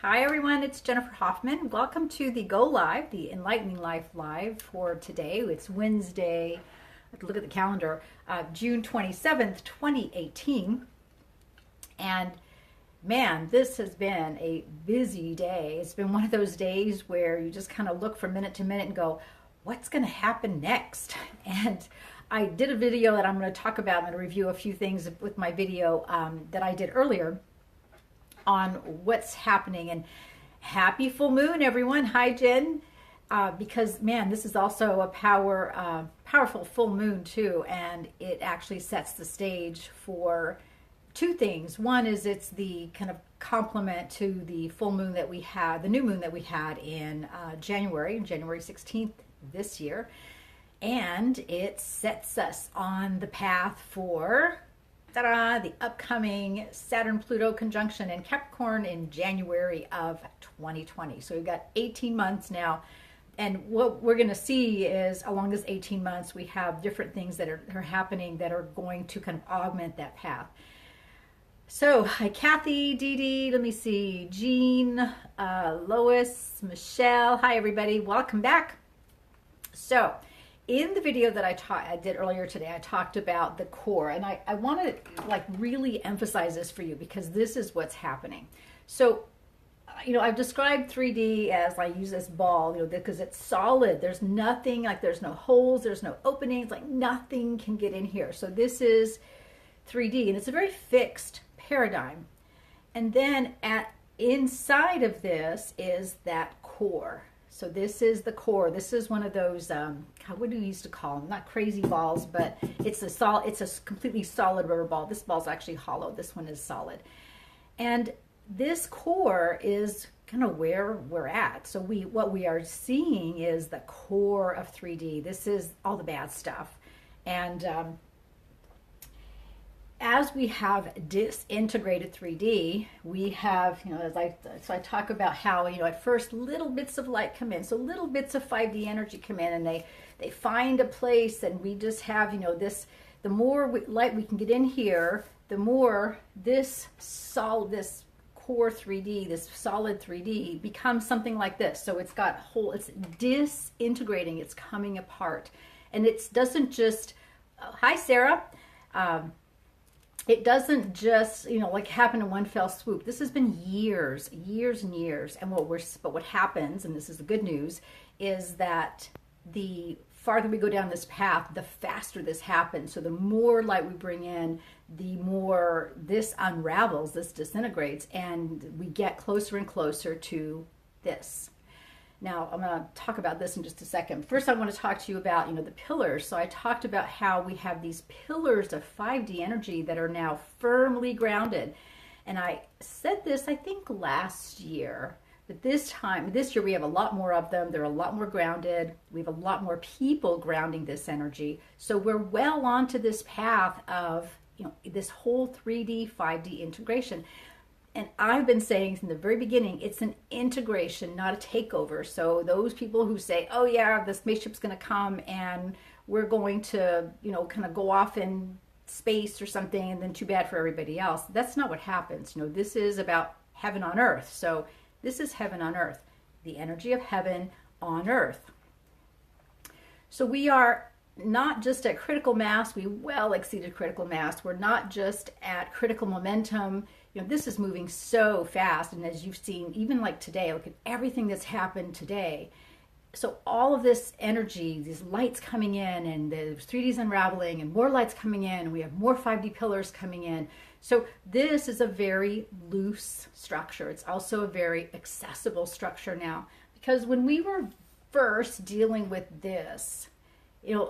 Hi everyone, it's Jennifer Hoffman. Welcome to the Go Live, the Enlightening Life Live for today. It's Wednesday, I have to look at the calendar, June 27th, 2018. And man, this has been a busy day. It's been one of those days where you just kind of look from minute to minute and go, what's going to happen next? And I did a video that I'm going to talk about. I'm going to review a few things with my video that I did earlier on what's happening. And happy full moon, everyone. Hi, Jen. Because man, this is also a powerful full moon too, and it actually sets the stage for two things. One is it's the kind of complement to the full moon that we had, the new moon that we had in January 16th this year, and it sets us on the path for the upcoming Saturn-Pluto conjunction in Capricorn in January of 2020. So we've got 18 months now. And what we're going to see is along this 18 months, we have different things that are happening that are going to kind of augment that path. So, hi, Kathy, Dee Dee, let me see, Jean, Lois, Michelle. Hi, everybody. Welcome back. So, in the video that I did earlier today, I talked about the core, and I want to like really emphasize this for you because this is what's happening. So, I've described 3D as I use this ball, because it's solid. There's nothing, like there's no holes, there's no openings, like nothing can get in here. So this is 3D, and it's a very fixed paradigm. And then inside of this is that core. So this is the core. This is one of those, what do we used to call them? Not crazy balls, but it's a completely solid rubber ball. This ball's actually hollow. This one is solid. And this core is kind of where we're at. So what we are seeing is the core of 3D. This is all the bad stuff. And as we have disintegrated 3D, we have, so I talk about how, at first little bits of light come in. So little bits of 5D energy come in and they find a place, and we just have, the more light we can get in here, the more this core 3D, this solid 3D becomes something like this. So it's it's disintegrating, it's coming apart. And it doesn't just, hi Sarah, it doesn't just, like happen in one fell swoop. This has been years and years. And what happens, and this is the good news, is that the farther we go down this path, the faster this happens. So the more light we bring in, the more this unravels, this disintegrates, and we get closer and closer to this. Now, I'm going to talk about this in just a second. First, I want to talk to you about, the pillars. So I talked about how we have these pillars of 5D energy that are now firmly grounded. And I said this, I think, last year. But this year, we have a lot more of them. They're a lot more grounded. We have a lot more people grounding this energy. So we're well onto this path of, this whole 3D, 5D integration. And I've been saying from the very beginning, it's an integration, not a takeover. So those people who say, oh yeah, the spaceship's going to come and we're going to, kind of go off in space or something, and then too bad for everybody else. That's not what happens. This is about heaven on earth. So this is heaven on earth, the energy of heaven on earth. So we are not just at critical mass, we well exceeded critical mass. We're not just at critical momentum. This is moving so fast. And as you've seen, even like today, look at everything that's happened today. So all of this energy, these lights coming in, and the 3D's unraveling, and more lights coming in, and we have more 5D pillars coming in. So this is a very loose structure. It's also a very accessible structure now. Because when we were first dealing with this,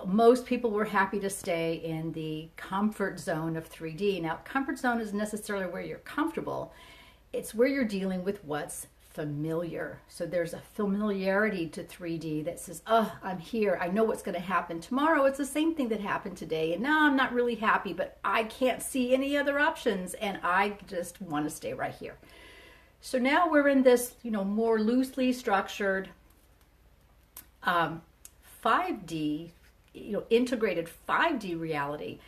most people were happy to stay in the comfort zone of 3D. Now, comfort zone isn't necessarily where you're comfortable. It's where you're dealing with what's familiar. So there's a familiarity to 3D that says, oh, I'm here. I know what's going to happen tomorrow. It's the same thing that happened today. And now I'm not really happy, but I can't see any other options. And I just want to stay right here. So now we're in this, more loosely structured 5D, integrated 5D reality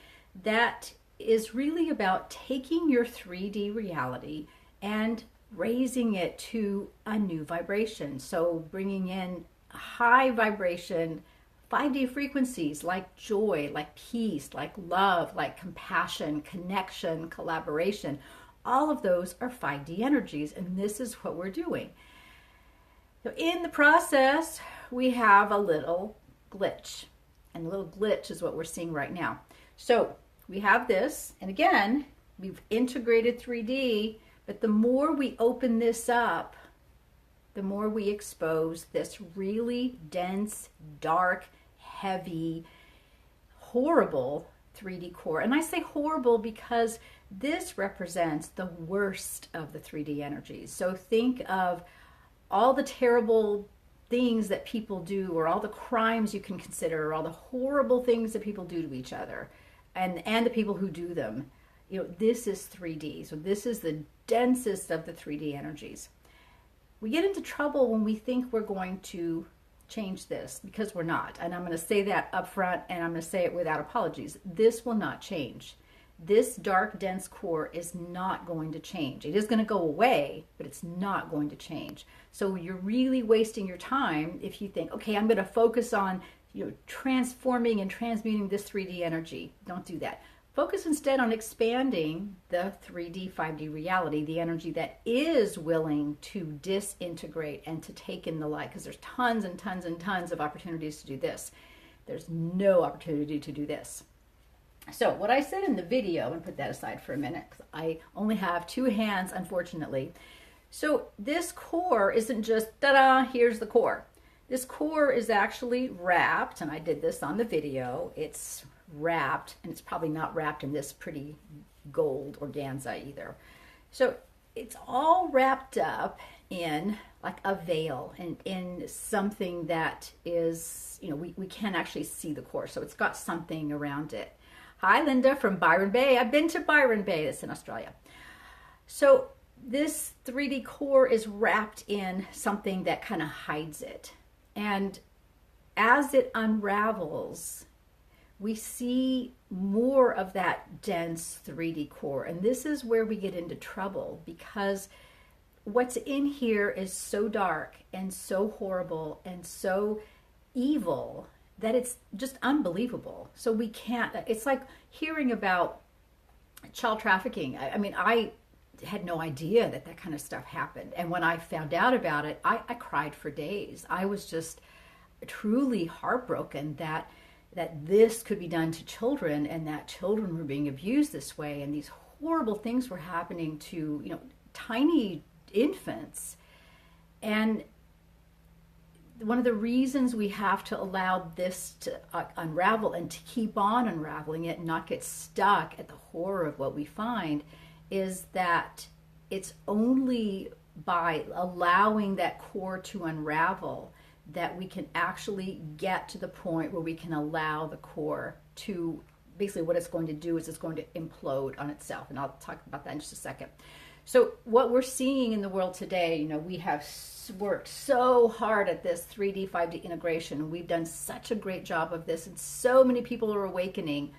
that is really about taking your 3D reality and raising it to a new vibration. So bringing in high vibration 5D frequencies like joy, like peace, like love, like compassion, connection, collaboration. All of those are 5D energies, and this is what we're doing. So in the process, we have a little glitch, and the little glitch is what we're seeing right now. So we have this, and again, we've integrated 3D, but the more we open this up, the more we expose this really dense, dark, heavy, horrible 3D core. And I say horrible because this represents the worst of the 3D energies. So think of all the terrible things that people do, or all the crimes you can consider, or all the horrible things that people do to each other, and the people who do them. You know, this is 3D. So this is the densest of the 3D energies. We get into trouble when we think we're going to change this, because we're not. And I'm going to say that up front, and I'm going to say it without apologies. This will not change. This dark, dense core is not going to change. It is going to go away, but it's not going to change. So you're really wasting your time if you think, okay, I'm going to focus on, transforming and transmuting this 3D energy. Don't do that. Focus instead on expanding the 3D, 5D reality, the energy that is willing to disintegrate and to take in the light, because there's tons and tons and tons of opportunities to do this. There's no opportunity to do this. So what I said in the video, and put that aside for a minute, because I only have two hands, unfortunately. So this core isn't just, ta-da, here's the core. This core is actually wrapped, and I did this on the video. It's wrapped, and it's probably not wrapped in this pretty gold organza either. So it's all wrapped up in like a veil, and in something that is, we can't actually see the core. So it's got something around it. Hi, Linda from Byron Bay. I've been to Byron Bay. It's in Australia. So this 3D core is wrapped in something that kind of hides it. And as it unravels, we see more of that dense 3D core. And this is where we get into trouble, because what's in here is so dark and so horrible and so evil that it's just unbelievable. So we can't, it's like hearing about child trafficking. I mean, I had no idea that that kind of stuff happened. And when I found out about it, I cried for days. I was just truly heartbroken that this could be done to children, and that children were being abused this way, and these horrible things were happening to, tiny infants. And one of the reasons we have to allow this to unravel and to keep on unraveling it and not get stuck at the horror of what we find is that it's only by allowing that core to unravel that we can actually get to the point where we can allow the core to, basically what it's going to do is it's going to implode on itself. And I'll talk about that in just a second. So what we're seeing in the world today, we have worked so hard at this 3D, 5D integration. We've done such a great job of this, and so many people are awakening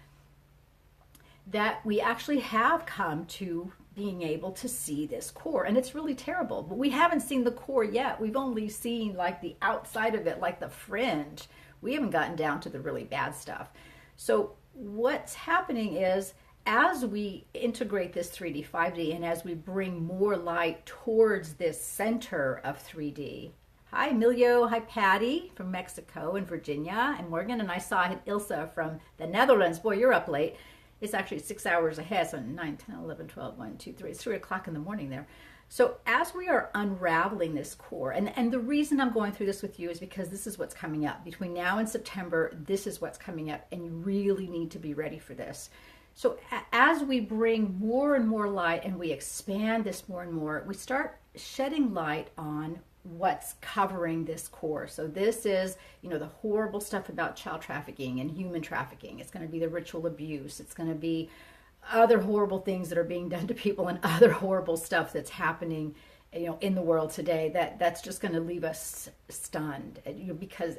that we actually have come to being able to see this core. And it's really terrible, but we haven't seen the core yet. We've only seen like the outside of it, like the fringe. We haven't gotten down to the really bad stuff. So what's happening is, as we integrate this 3D, 5D, and as we bring more light towards this center of 3D. Hi, Emilio. Hi, Patty from Mexico and Virginia and Morgan. And I saw Ilsa from the Netherlands. Boy, you're up late. It's actually 6 hours ahead, so 9, 10, 11, 12, 1, 2, 3. It's 3 o'clock in the morning there. So as we are unraveling this core, and the reason I'm going through this with you is because this is what's coming up. Between now and September, this is what's coming up, and you really need to be ready for this. So as we bring more and more light and we expand this more and more, we start shedding light on what's covering this core. So this is, the horrible stuff about child trafficking and human trafficking. It's going to be the ritual abuse. It's going to be other horrible things that are being done to people, and other horrible stuff that's happening, in the world today. That's just going to leave us stunned, because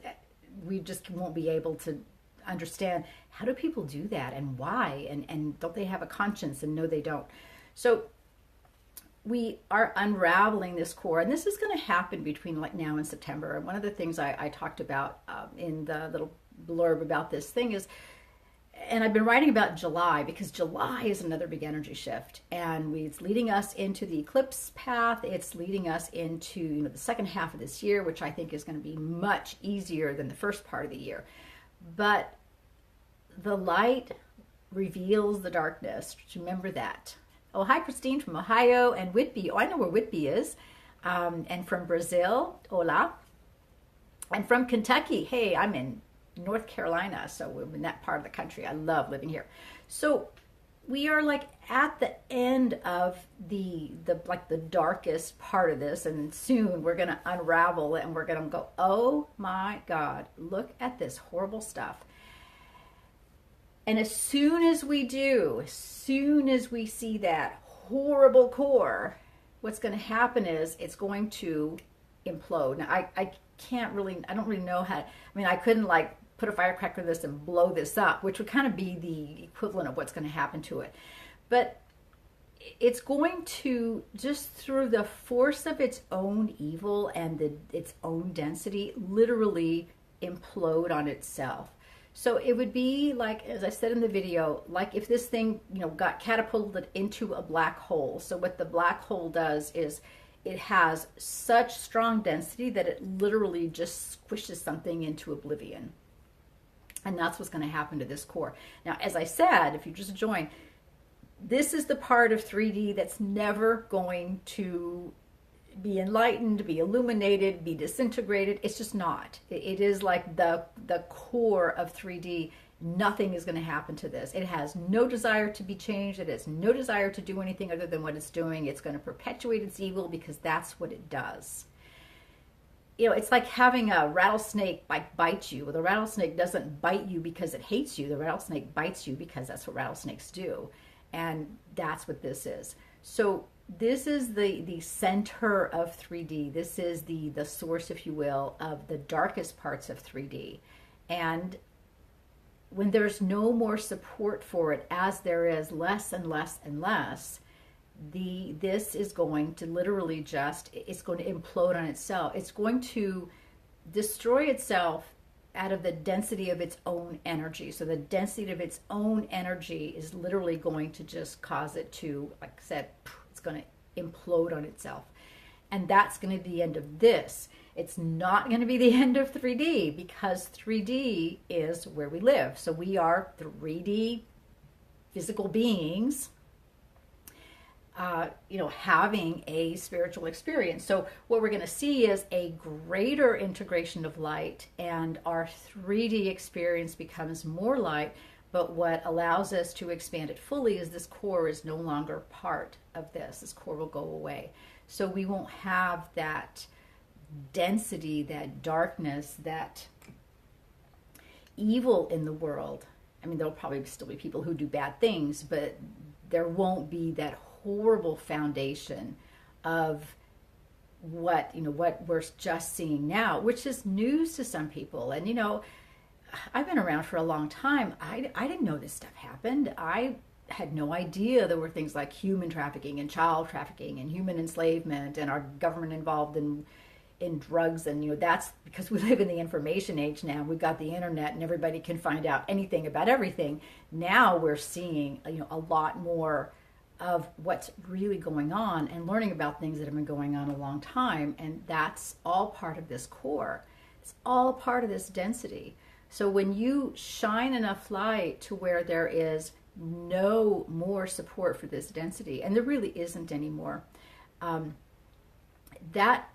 we just won't be able to understand, how do people do that and why, and don't they have a conscience? And no, they don't. So we are unraveling this core, and this is going to happen between like now and September. And one of the things I talked about in the little blurb about this thing is, and I've been writing about July because July is another big energy shift, and it's leading us into the eclipse path. It's leading us into the second half of this year, which I think is going to be much easier than the first part of the year. But the light reveals the darkness. Remember that. Oh, hi, Christine from Ohio, and Whitby. Oh, I know where Whitby is. And from Brazil, hola. And from Kentucky. Hey, I'm in North Carolina, so we're in that part of the country. I love living here. So we are like at the end of the darkest part of this, and soon we're going to unravel it, and we're going to go, oh my God, look at this horrible stuff. And as soon as we do, as soon as we see that horrible core, what's going to happen is it's going to implode. Now, I don't really know how, I couldn't like put a firecracker in this and blow this up, which would kind of be the equivalent of what's going to happen to it. But it's going to, just through the force of its own evil and its own density, literally implode on itself. So it would be like, as I said in the video, like if this thing, got catapulted into a black hole. So what the black hole does is it has such strong density that it literally just squishes something into oblivion. And that's what's going to happen to this core. Now, as I said, if you just join, this is the part of 3D that's never going to be enlightened, be illuminated, be disintegrated. It's just not. It is like the core of 3D. Nothing is going to happen to this. It has no desire to be changed. It has no desire to do anything other than what it's doing. It's going to perpetuate its evil because that's what it does. It's like having a rattlesnake bite you. Well, the rattlesnake doesn't bite you because it hates you. The rattlesnake bites you because that's what rattlesnakes do. And that's what this is. So this is the center of 3D. This is the source, if you will, of the darkest parts of 3D. And when there's no more support for it, as there is less and less and less, this is going to literally it's going to implode on itself. It's going to destroy itself out of the density of its own energy. So the density of its own energy is literally going to just cause it to, like I said, it's going to implode on itself. And that's going to be the end of this. It's not going to be the end of 3D because 3D is where we live. So we are 3D physical beings, having a spiritual experience. So what we're going to see is a greater integration of light, and our 3D experience becomes more light. But what allows us to expand it fully is this core is no longer part of this. This core will go away. So we won't have that density, that darkness, that evil in the world. There'll probably still be people who do bad things, but there won't be that horrible foundation of what we're just seeing now, which is news to some people. And I've been around for a long time. I didn't know this stuff happened. I had no idea there were things like human trafficking and child trafficking and human enslavement and our government involved in drugs. And that's because we live in the information age now. We've got the internet and everybody can find out anything about everything. Now we're seeing a lot more of what's really going on and learning about things that have been going on a long time. And that's all part of this core. It's all part of this density. So when you shine enough light to where there is no more support for this density, and there really isn't anymore, that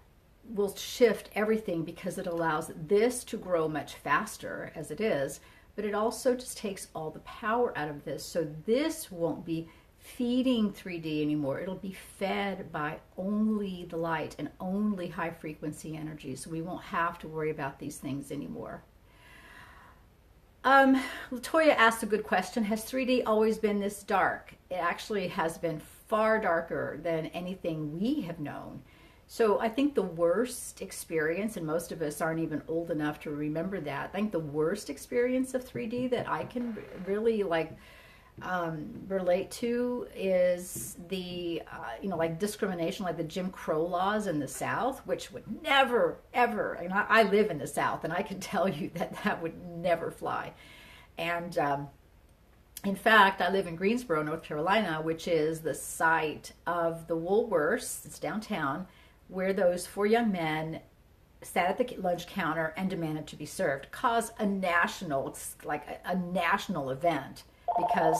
will shift everything because it allows this to grow much faster as it is, but it also just takes all the power out of this. So this won't be feeding 3D anymore. It'll be fed by only the light and only high frequency energy. So we won't have to worry about these things anymore. Latoya asked a good question. Has 3D always been this dark? It actually has been far darker than anything we have known. So I think the worst experience, and most of us aren't even old enough to remember that, I think the worst experience of 3D that I can really relate to is the, like discrimination, like the Jim Crow laws in the South, which would never, ever, and I live in the South, and I can tell you that that would never fly. And in fact, I live in Greensboro, North Carolina, which is the site of the Woolworths, it's downtown, where those four young men sat at the lunch counter and demanded to be served. Caused a national, it's like a national event because,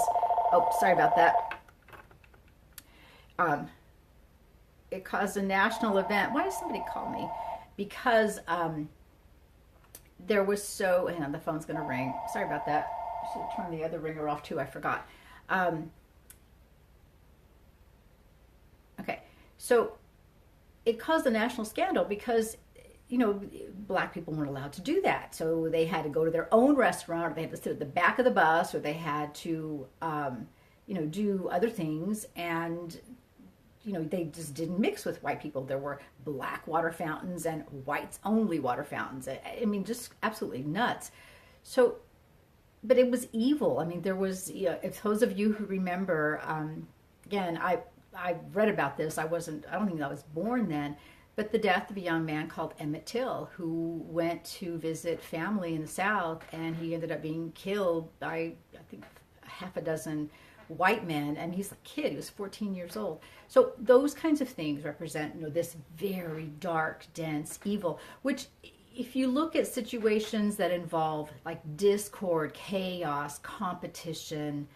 oh, sorry about that. It caused a national event. Why did somebody call me? Because there was so, hang on, the phone's going to ring. Sorry about that. I should have turned the other ringer off too. I forgot. Okay, so it caused a national scandal because, black people weren't allowed to do that. So they had to go to their own restaurant, or they had to sit at the back of the bus, or they had to, do other things. And, they just didn't mix with white people. There were black water fountains and whites only water fountains. I mean, just absolutely nuts. So, but it was evil. I mean, there was, if those of you who remember, again, I read about this. I don't think I was born then, but the death of a young man called Emmett Till, who went to visit family in the South, and he ended up being killed by, I think, half a dozen white men, and he's a kid. He was 14 years old. So those kinds of things represent, this very dark, dense evil, which if you look at situations that involve like discord, chaos, competition,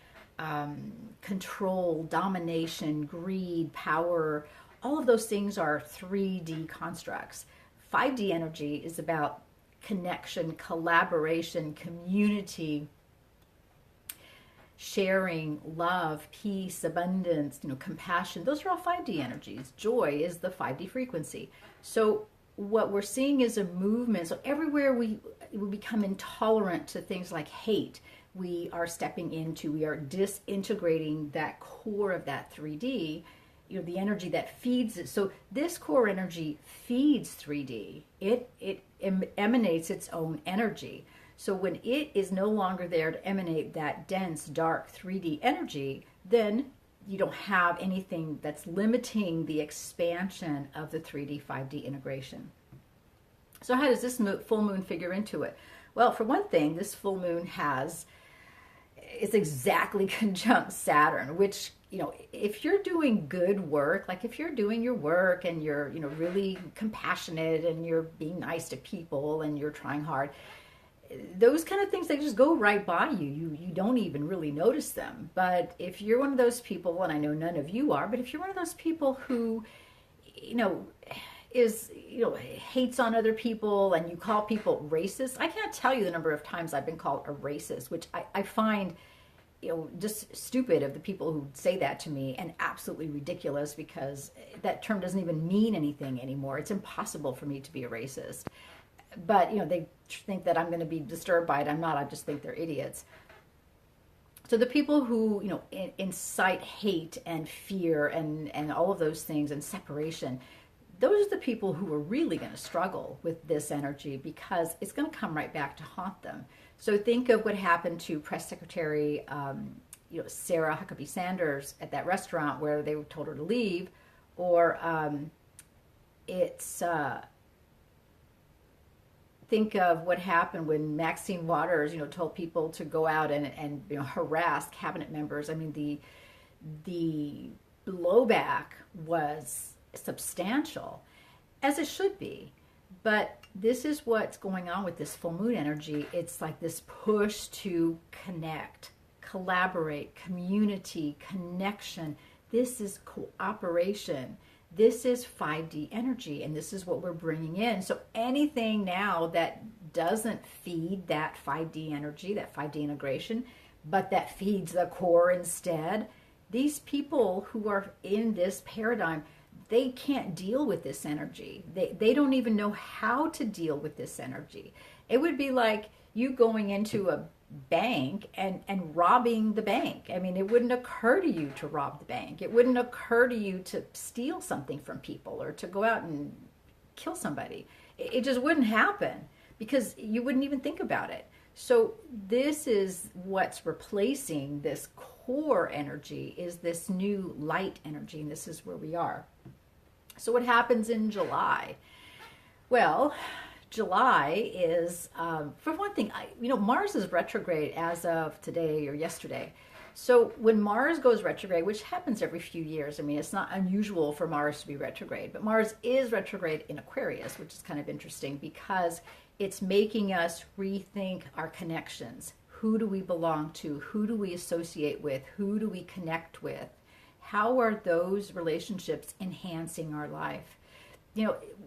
control, domination, greed, power, all of those things are 3D constructs. 5D energy is about connection, collaboration, community, sharing, love, peace, abundance, compassion. Those are all 5D energies. Joy is the 5D frequency. So what we're seeing is a movement. So everywhere we become intolerant to things like hate, we are disintegrating that core of that 3D, the energy that feeds it. So this core energy feeds 3D. It emanates its own energy. So when it is no longer there to emanate that dense, dark 3D energy, then you don't have anything that's limiting the expansion of the 3D, 5D integration. So how does this full moon figure into it? Well, for one thing, this full moon is exactly conjunct Saturn, which, if you're doing good work, like if you're doing your work and you're, really compassionate and you're being nice to people and you're trying hard, those kind of things, they just go right by you. You don't even really notice them. But if you're one of those people, and I know none of you are, but if you're one of those people who, hates on other people and you call people racist, I can't tell you the number of times I've been called a racist, which I find, just stupid of the people who say that to me, and absolutely ridiculous, because that term doesn't even mean anything anymore. It's impossible for me to be a racist. But, they think that I'm going to be disturbed by it. I'm not. I just think they're idiots. So the people who, incite hate and fear and all of those things and separation, those are the people who are really going to struggle with this energy, because it's going to come right back to haunt them. So think of what happened to Press Secretary, Sarah Huckabee Sanders at that restaurant where they told her to leave, or think of what happened when Maxine Waters, told people to go out and harass cabinet members. I mean, the blowback was substantial, as it should be. But this is what's going on with this full moon energy. It's like this push to connect, collaborate, community, connection. This is cooperation. This is 5D energy, and this is what we're bringing in. So anything now that doesn't feed that 5D energy, that 5D integration, but that feeds the core instead, these people who are in this paradigm, they can't deal with this energy. They don't even know how to deal with this energy. It would be like you going into a bank and robbing the bank. I mean, it wouldn't occur to you to rob the bank. It wouldn't occur to you to steal something from people or to go out and kill somebody. It just wouldn't happen, because you wouldn't even think about it. So this is what's replacing this core energy is this new light energy, and this is where we are. So what happens in July? Well, July is, for one thing, Mars is retrograde as of today or yesterday. So when Mars goes retrograde, which happens every few years, I mean, it's not unusual for Mars to be retrograde, but Mars is retrograde in Aquarius, which is kind of interesting because it's making us rethink our connections. Who do we belong to? Who do we associate with? Who do we connect with? How are those relationships enhancing our life?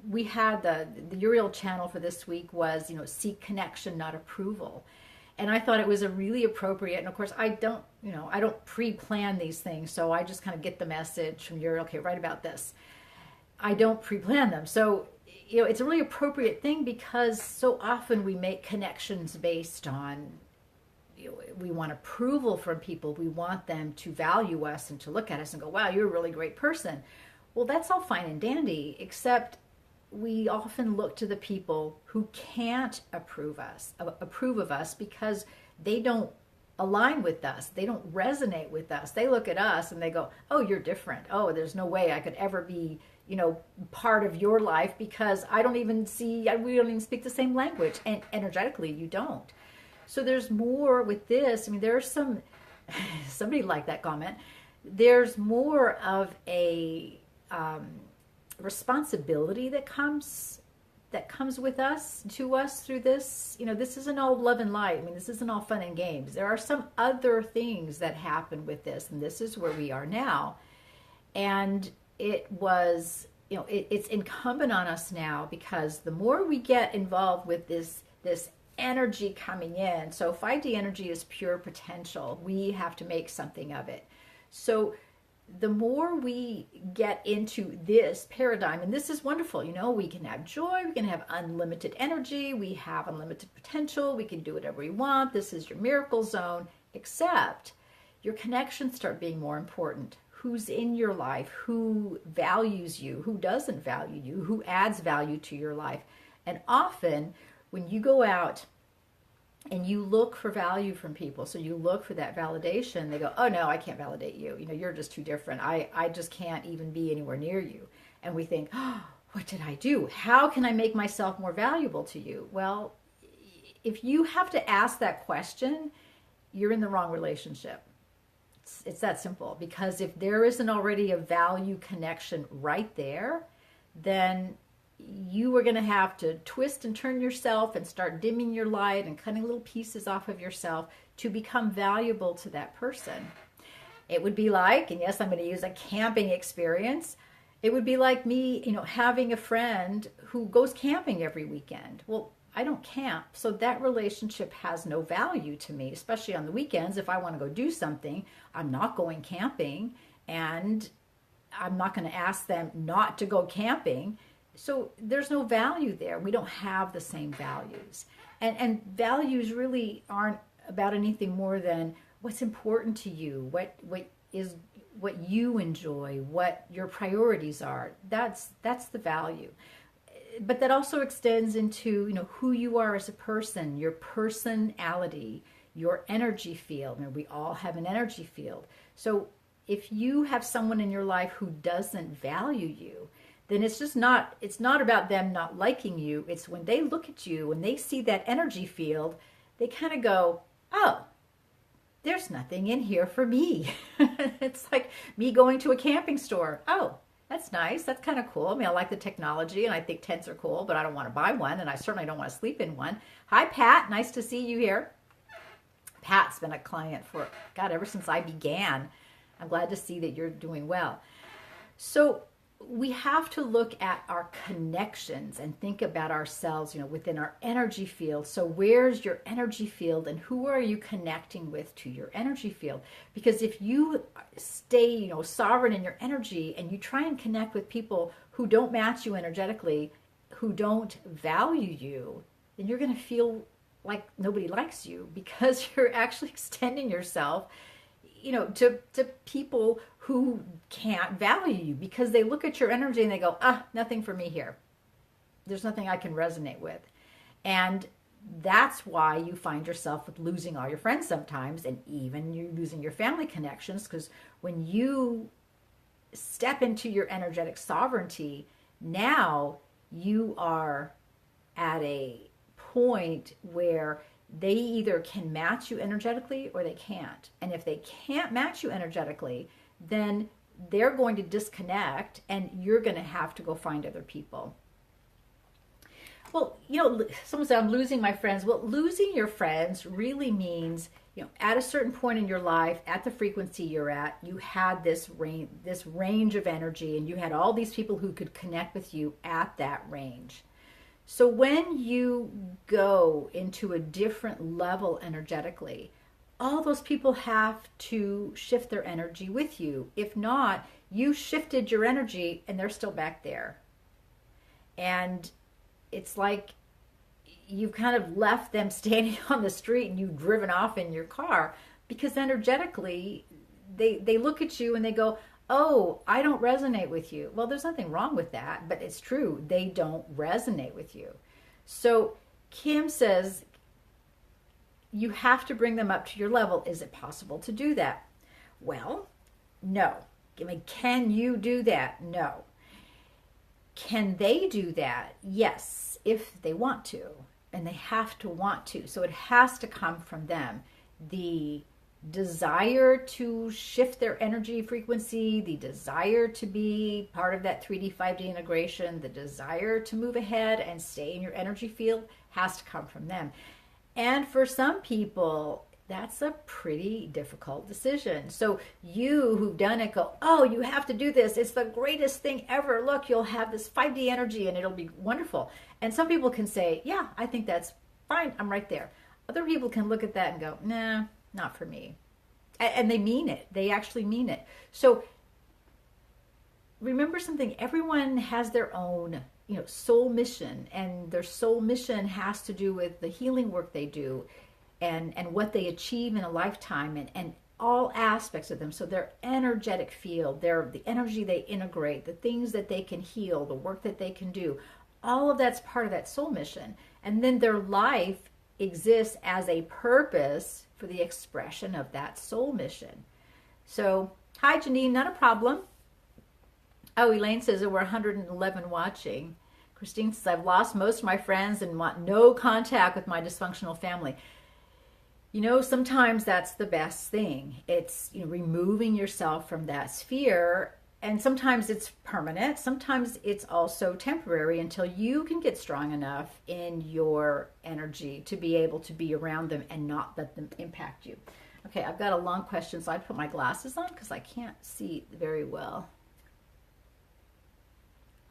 We had the Uriel channel for this week was, seek connection, not approval. And I thought it was a really appropriate, and of course I don't pre-plan these things, so I just kind of get the message from Uriel, okay, write about this. I don't pre-plan them. So, it's a really appropriate thing because so often we make connections based on, we want approval from people. We want them to value us and to look at us and go, wow, you're a really great person. Well, that's all fine and dandy, except we often look to the people who can't approve of us because they don't align with us. They don't resonate with us. They look at us and they go, oh, you're different. Oh, there's no way I could ever be, part of your life because we don't even speak the same language. And energetically, you don't. So there's more with this. I mean, there's somebody liked that comment. There's more of a responsibility that comes with us, to us through this. This isn't all love and light. I mean, this isn't all fun and games. There are some other things that happen with this, and this is where we are now. And it was, it's incumbent on us now because the more we get involved with this energy coming in. So 5D energy is pure potential. We have to make something of it. So the more we get into this paradigm, and this is wonderful, we can have joy, we can have unlimited energy, we have unlimited potential, we can do whatever we want, this is your miracle zone, except your connections start being more important. Who's in your life, who values you, who doesn't value you, who adds value to your life. And often when you go out and you look for value from people, so you look for that validation, they go, oh no, I can't validate you. You're just too different. I just can't even be anywhere near you. And we think, oh, what did I do? How can I make myself more valuable to you? Well, if you have to ask that question, you're in the wrong relationship. It's that simple. Because if there isn't already a value connection right there, then you are going to have to twist and turn yourself and start dimming your light and cutting little pieces off of yourself to become valuable to that person. It would be like, and yes, I'm going to use a camping experience. It would be like me, having a friend who goes camping every weekend. Well, I don't camp, so that relationship has no value to me, especially on the weekends. If I want to go do something, I'm not going camping, and I'm not going to ask them not to go camping. So there's no value there. We don't have the same values. And values really aren't about anything more than what's important to you, what you enjoy, what your priorities are. That's the value. But that also extends into, who you are as a person, your personality, your energy field. We all have an energy field. So if you have someone in your life who doesn't value you, then it's not about them not liking you. It's when they look at you, when they see that energy field, they kind of go, oh, there's nothing in here for me. It's like me going to a camping store. Oh, that's nice. That's kind of cool. I mean, I like the technology and I think tents are cool, but I don't want to buy one and I certainly don't want to sleep in one. Hi, Pat. Nice to see you here. Pat's been a client for, ever since I began. I'm glad to see that you're doing well. So we have to look at our connections and think about ourselves, within our energy field. So where's your energy field and who are you connecting with to your energy field? Because if you stay, sovereign in your energy and you try and connect with people who don't match you energetically, who don't value you, then you're going to feel like nobody likes you because you're actually extending yourself to people who can't value you because they look at your energy and they go, nothing for me here. There's nothing I can resonate with. And that's why you find yourself with losing all your friends sometimes, and even you losing your family connections, because when you step into your energetic sovereignty, now you are at a point where they either can match you energetically or they can't. And if they can't match you energetically, then they're going to disconnect and you're going to have to go find other people. Well, someone said, I'm losing my friends. Well, losing your friends really means, at a certain point in your life, at the frequency you're at, you had this range of energy, and you had all these people who could connect with you at that range. So when you go into a different level energetically, all those people have to shift their energy with you. If not, you shifted your energy and they're still back there. And it's like you've kind of left them standing on the street and you've driven off in your car, because energetically they look at you and they go, oh, I don't resonate with you. Well, there's nothing wrong with that, but it's true. They don't resonate with you. So Kim says you have to bring them up to your level. Is it possible to do that? Well, no. I mean, can you do that? No. Can they do that? Yes, if they want to. And they have to want to. So it has to come from them. The desire to shift their energy frequency, the desire to be part of that 3D, 5D integration, the desire to move ahead and stay in your energy field has to come from them. And for some people, that's a pretty difficult decision. So you who've done it go, oh, you have to do this. It's the greatest thing ever. Look, you'll have this 5D energy and it'll be wonderful. And some people can say, yeah, I think that's fine. I'm right there. Other people can look at that and go, nah, not for me. And they mean it. They actually mean it. So remember something. Everyone has their own, soul mission. And their soul mission has to do with the healing work they do, and what they achieve in a lifetime, and all aspects of them. So their energetic field, the energy they integrate, the things that they can heal, the work that they can do, all of that's part of that soul mission. And then their life exists as a purpose for the expression of that soul mission. So, hi Janine, not a problem. Oh, Elaine says that we're 111 watching. Christine says, I've lost most of my friends and want no contact with my dysfunctional family. Sometimes that's the best thing. It's removing yourself from that sphere, and sometimes it's permanent. Sometimes it's also temporary until you can get strong enough in your energy to be able to be around them and not let them impact you. Okay, I've got a long question, so I put my glasses on because I can't see very well.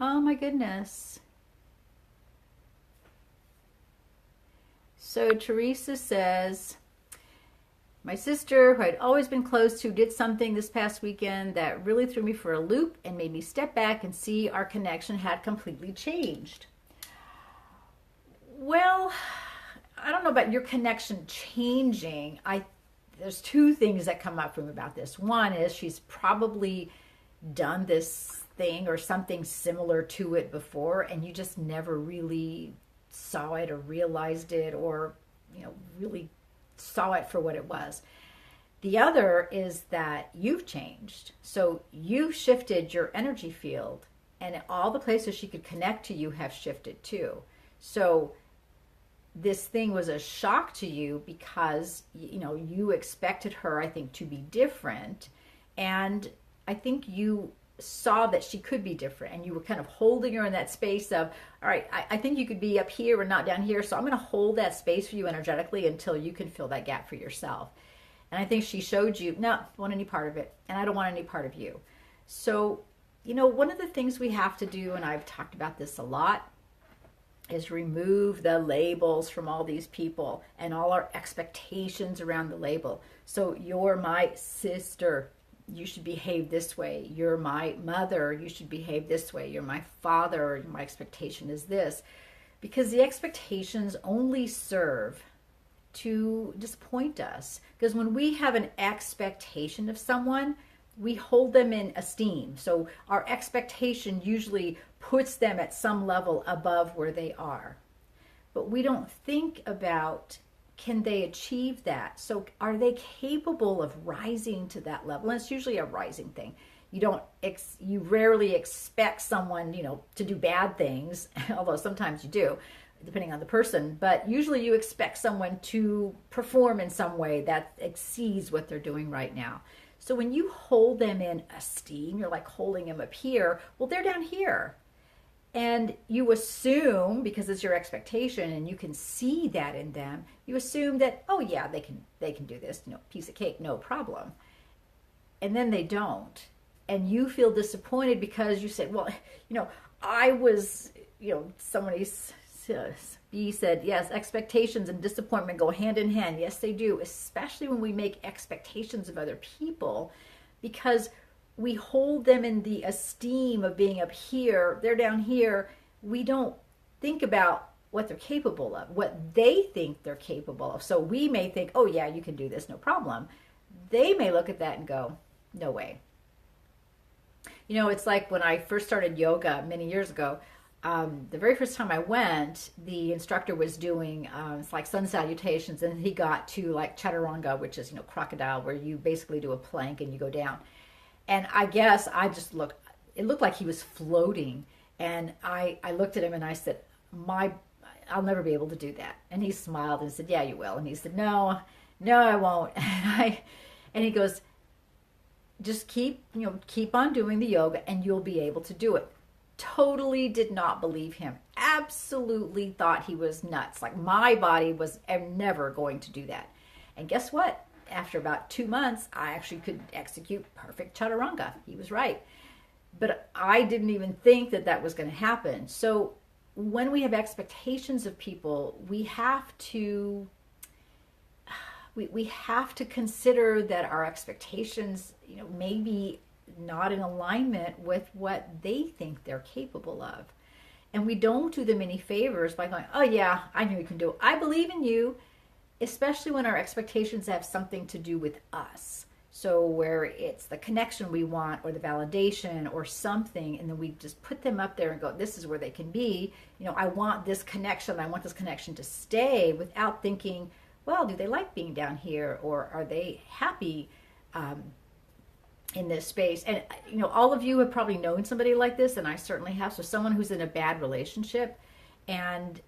Oh my goodness. So Teresa says, my sister, who I'd always been close to, did something this past weekend that really threw me for a loop and made me step back and see our connection had completely changed. Well, I don't know about your connection changing. There's two things that come up for me about this. One is she's probably done this thing or something similar to it before, and you just never really saw it or realized it, or really saw it for what it was. The other is that you've changed. So you shifted your energy field, and all the places she could connect to you have shifted too. So this thing was a shock to you because you expected her, I think, to be different, and I think you saw that she could be different, and you were kind of holding her in that space of, all right, I think you could be up here and not down here, so I'm going to hold that space for you energetically until you can fill that gap for yourself. And I think she showed you, no, I don't want any part of it, and I don't want any part of you. So, one of the things we have to do, and I've talked about this a lot, is remove the labels from all these people and all our expectations around the label. So you're my sister, you should behave this way. You're my mother, you should behave this way. You're my father, my expectation is this. Because the expectations only serve to disappoint us. Because when we have an expectation of someone, we hold them in esteem. So our expectation usually puts them at some level above where they are. but we don't think about, can they achieve that? So are they capable of rising to that level? And it's usually a rising thing. You rarely expect someone, to do bad things, although sometimes you do, depending on the person, but usually you expect someone to perform in some way that exceeds what they're doing right now. So when you hold them in esteem, you're like holding them up here, well, they're down here. And you assume, because it's your expectation and you can see that in them, you assume that, oh yeah, they can do this, piece of cake, no problem. And then they don't. And you feel disappointed because you said, well, I was, somebody B said, yes, expectations and disappointment go hand in hand. Yes, they do, especially when we make expectations of other people, because we hold them in the esteem of being up here, they're down here. We don't think about what they're capable of, what they think they're capable of. So we may think, oh yeah, you can do this, no problem. They may look at that and go, no way. It's like when I first started yoga many years ago, the very first time I went, the instructor was doing, it's like sun salutations, and he got to like chaturanga, which is, crocodile, where you basically do a plank and you go down. And I guess it looked like he was floating. And I looked at him and I said, I'll never be able to do that. And he smiled and said, yeah, you will. And he said, no, I won't. And he goes, just keep on doing the yoga and you'll be able to do it. Totally did not believe him. Absolutely thought he was nuts. Like my body was never going to do that. And guess what? After about 2 months, I actually could execute perfect chaturanga. He was right. But I didn't even think that was going to happen. So when we have expectations of people, we have to consider that our expectations, may be not in alignment with what they think they're capable of. And we don't do them any favors by going, oh yeah, I know you can do it. I believe in you, especially when our expectations have something to do with us. So where it's the connection we want or the validation or something, and then we just put them up there and go, this is where they can be. I want this connection. I want this connection to stay, without thinking, well, do they like being down here, or are they happy in this space? And all of you have probably known somebody like this, and I certainly have. So someone who's in a bad relationship, and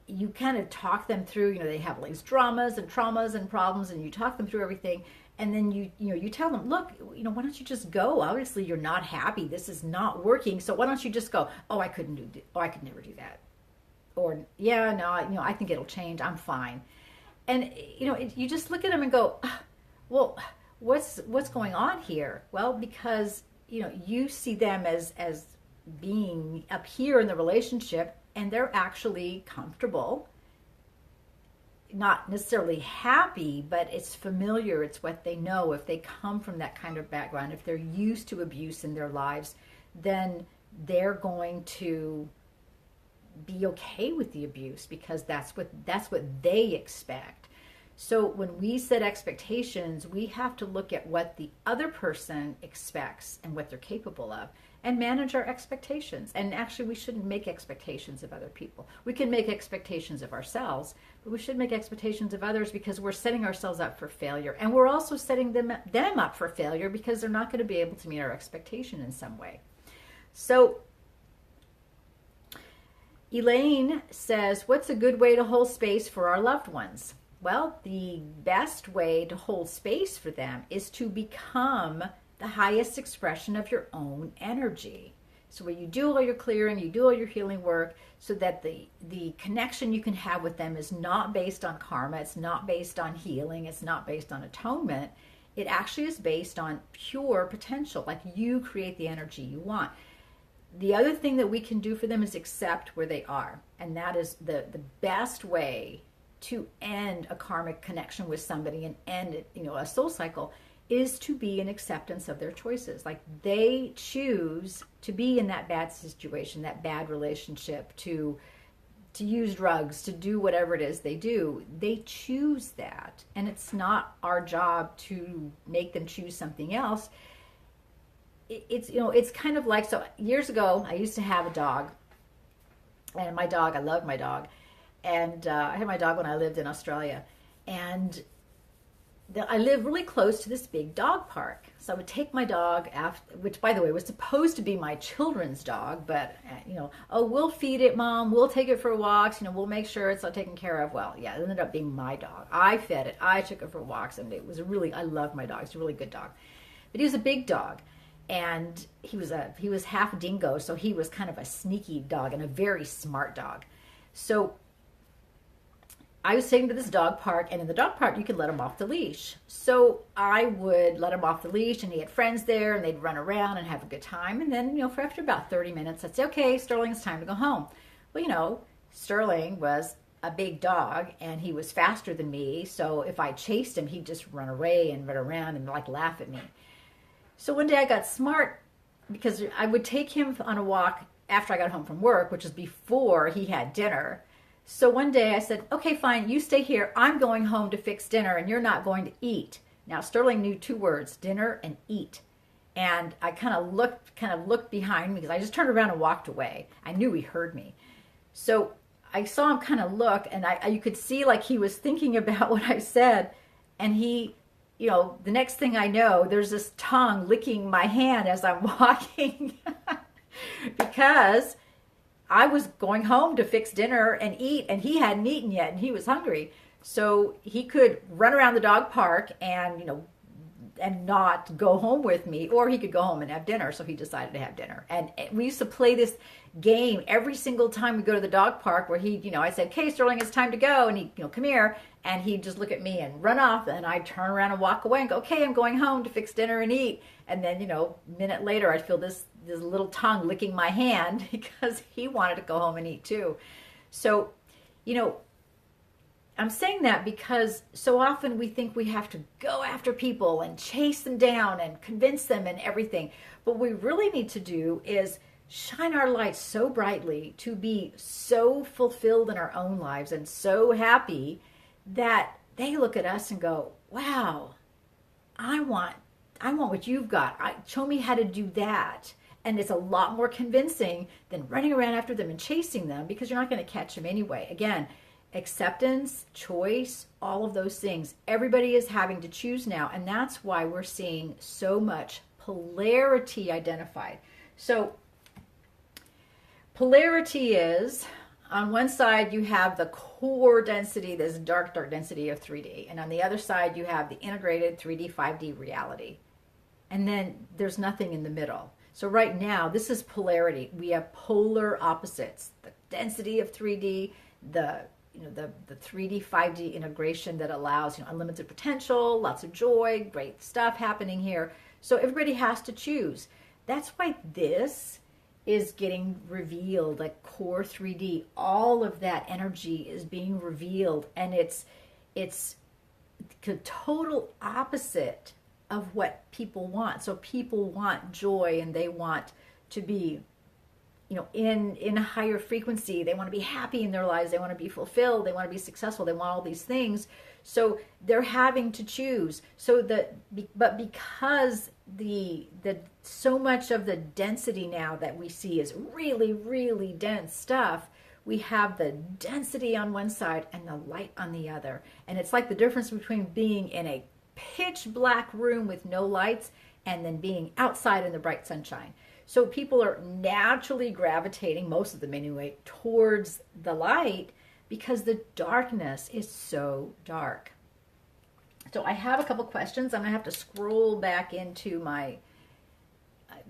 you kind of talk them through, they have all these dramas and traumas and problems, and you talk them through everything, and then you tell them, look, why don't you just go? Obviously you're not happy, this is not working, so why don't you just go? I could never do that. Or yeah, no, I think it'll change, I'm fine. And you just look at them and go, well, what's going on here? Well, because you see them as being up here in the relationship, and they're actually comfortable, not necessarily happy, but it's familiar, it's what they know. If they come from that kind of background, if they're used to abuse in their lives, then they're going to be okay with the abuse, because that's what they expect. So when we set expectations, we have to look at what the other person expects and what they're capable of, and manage our expectations. And actually, we shouldn't make expectations of other people. We can make expectations of ourselves, but we should make expectations of others, because we're setting ourselves up for failure. And we're also setting them up for failure, because they're not going to be able to meet our expectation in some way. So Elaine says, what's a good way to hold space for our loved ones? Well, the best way to hold space for them is to become the highest expression of your own energy. So where you do all your clearing, you do all your healing work, so that the connection you can have with them is not based on karma, it's not based on healing, it's not based on atonement. It actually is based on pure potential, like you create the energy you want. The other thing that we can do for them is accept where they are. And that is the best way to end a karmic connection with somebody and end a soul cycle, is to be in acceptance of their choices. Like they choose to be in that bad situation, that bad relationship, to use drugs, to do whatever it is they do. They choose that. And it's not our job to make them choose something else. It's kind of like, so years ago, I used to have a dog. And my dog, I love my dog. And I had my dog when I lived in Australia. And I live really close to this big dog park. So I would take my dog, after, which by the way was supposed to be my children's dog, but oh, we'll feed it, Mom. We'll take it for walks. We'll make sure it's all taken care of. Well, yeah, it ended up being my dog. I fed it. I took it for walks, and it was I love my dog. It's a really good dog. But he was a big dog, and he was half dingo, so he was kind of a sneaky dog and a very smart dog. So I was taking him to this dog park, and in the dog park, you could let him off the leash. So I would let him off the leash, and he had friends there, and they'd run around and have a good time. And then, for after about 30 minutes, I'd say, okay, Sterling, it's time to go home. Well, Sterling was a big dog, and he was faster than me. So if I chased him, he'd just run away and run around and laugh at me. So one day I got smart because I would take him on a walk after I got home from work, which was before he had dinner. So one day I said, okay, fine, you stay here. I'm going home to fix dinner, and you're not going to eat. Now, Sterling knew two words, dinner and eat. And I kind of looked behind me because I just turned around and walked away. I knew he heard me. So I saw him kind of look, and you could see like he was thinking about what I said. And he, the next thing I know, there's this tongue licking my hand as I'm walking because I was going home to fix dinner and eat, and he hadn't eaten yet, and he was hungry. So he could run around the dog park and, and not go home with me, or he could go home and have dinner. So he decided to have dinner. And we used to play this game every single time we go to the dog park where I said, okay, Sterling, it's time to go. And he'd, come here. And he'd just look at me and run off. And I'd turn around and walk away and go, okay, I'm going home to fix dinner and eat. And then, a minute later, I'd feel this little tongue licking my hand because he wanted to go home and eat too. So, I'm saying that because so often we think we have to go after people and chase them down and convince them and everything. But what we really need to do is shine our light so brightly to be so fulfilled in our own lives and so happy that they look at us and go, wow, I want what you've got. Show me how to do that. And it's a lot more convincing than running around after them and chasing them because you're not going to catch them anyway. Again, acceptance, choice, all of those things. Everybody is having to choose now. And that's why we're seeing so much polarity identified. So polarity is, on one side you have the core density, this dark density of 3D. And on the other side you have the integrated 3D, 5D reality. And then there's nothing in the middle. So right now, this is polarity. We have polar opposites. The density of 3D, the 3D, 5D integration that allows unlimited potential, lots of joy, great stuff happening here. So everybody has to choose. That's why this is getting revealed, like core 3D. All of that energy is being revealed, and it's the total opposite of what people want. So people want joy, and they want to be in a higher frequency. They want to be happy in their lives. They want to be fulfilled. They want to be successful. They want all these things. So they're having to choose. But because the so much of the density now that we see is really, really dense stuff, we have the density on one side and the light on the other. And it's like the difference between being in a pitch black room with no lights and then being outside in the bright sunshine. So people are naturally gravitating, most of them anyway, towards the light because the darkness is so dark. So I have a couple questions. I'm going to have to scroll back into my...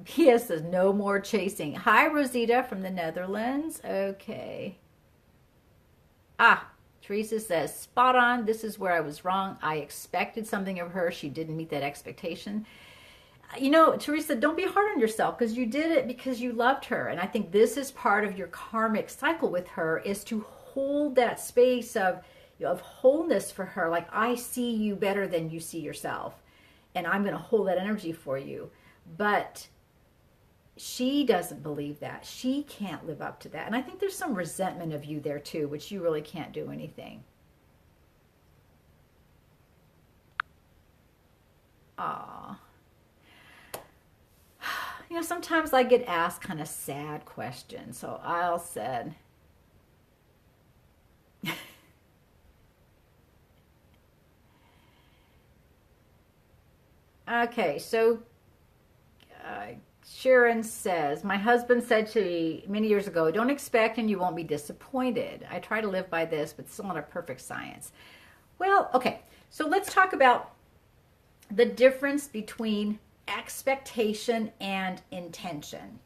P.S. says, no more chasing. Hi, Rosita from the Netherlands. Okay. Teresa says, spot on. This is where I was wrong. I expected something of her. She didn't meet that expectation. Teresa, don't be hard on yourself because you did it because you loved her. And I think this is part of your karmic cycle with her, is to hold that space of wholeness for her. Like, I see you better than you see yourself. And I'm going to hold that energy for you. But she doesn't believe that. She can't live up to that. And I think there's some resentment of you there too, which you really can't do anything. Sometimes I get asked kind of sad questions. So I'll said, Okay, so Sharon says, my husband said to me many years ago, don't expect and you won't be disappointed. I try to live by this, but still not a perfect science. Well, okay, so let's talk about the difference between expectation and intention.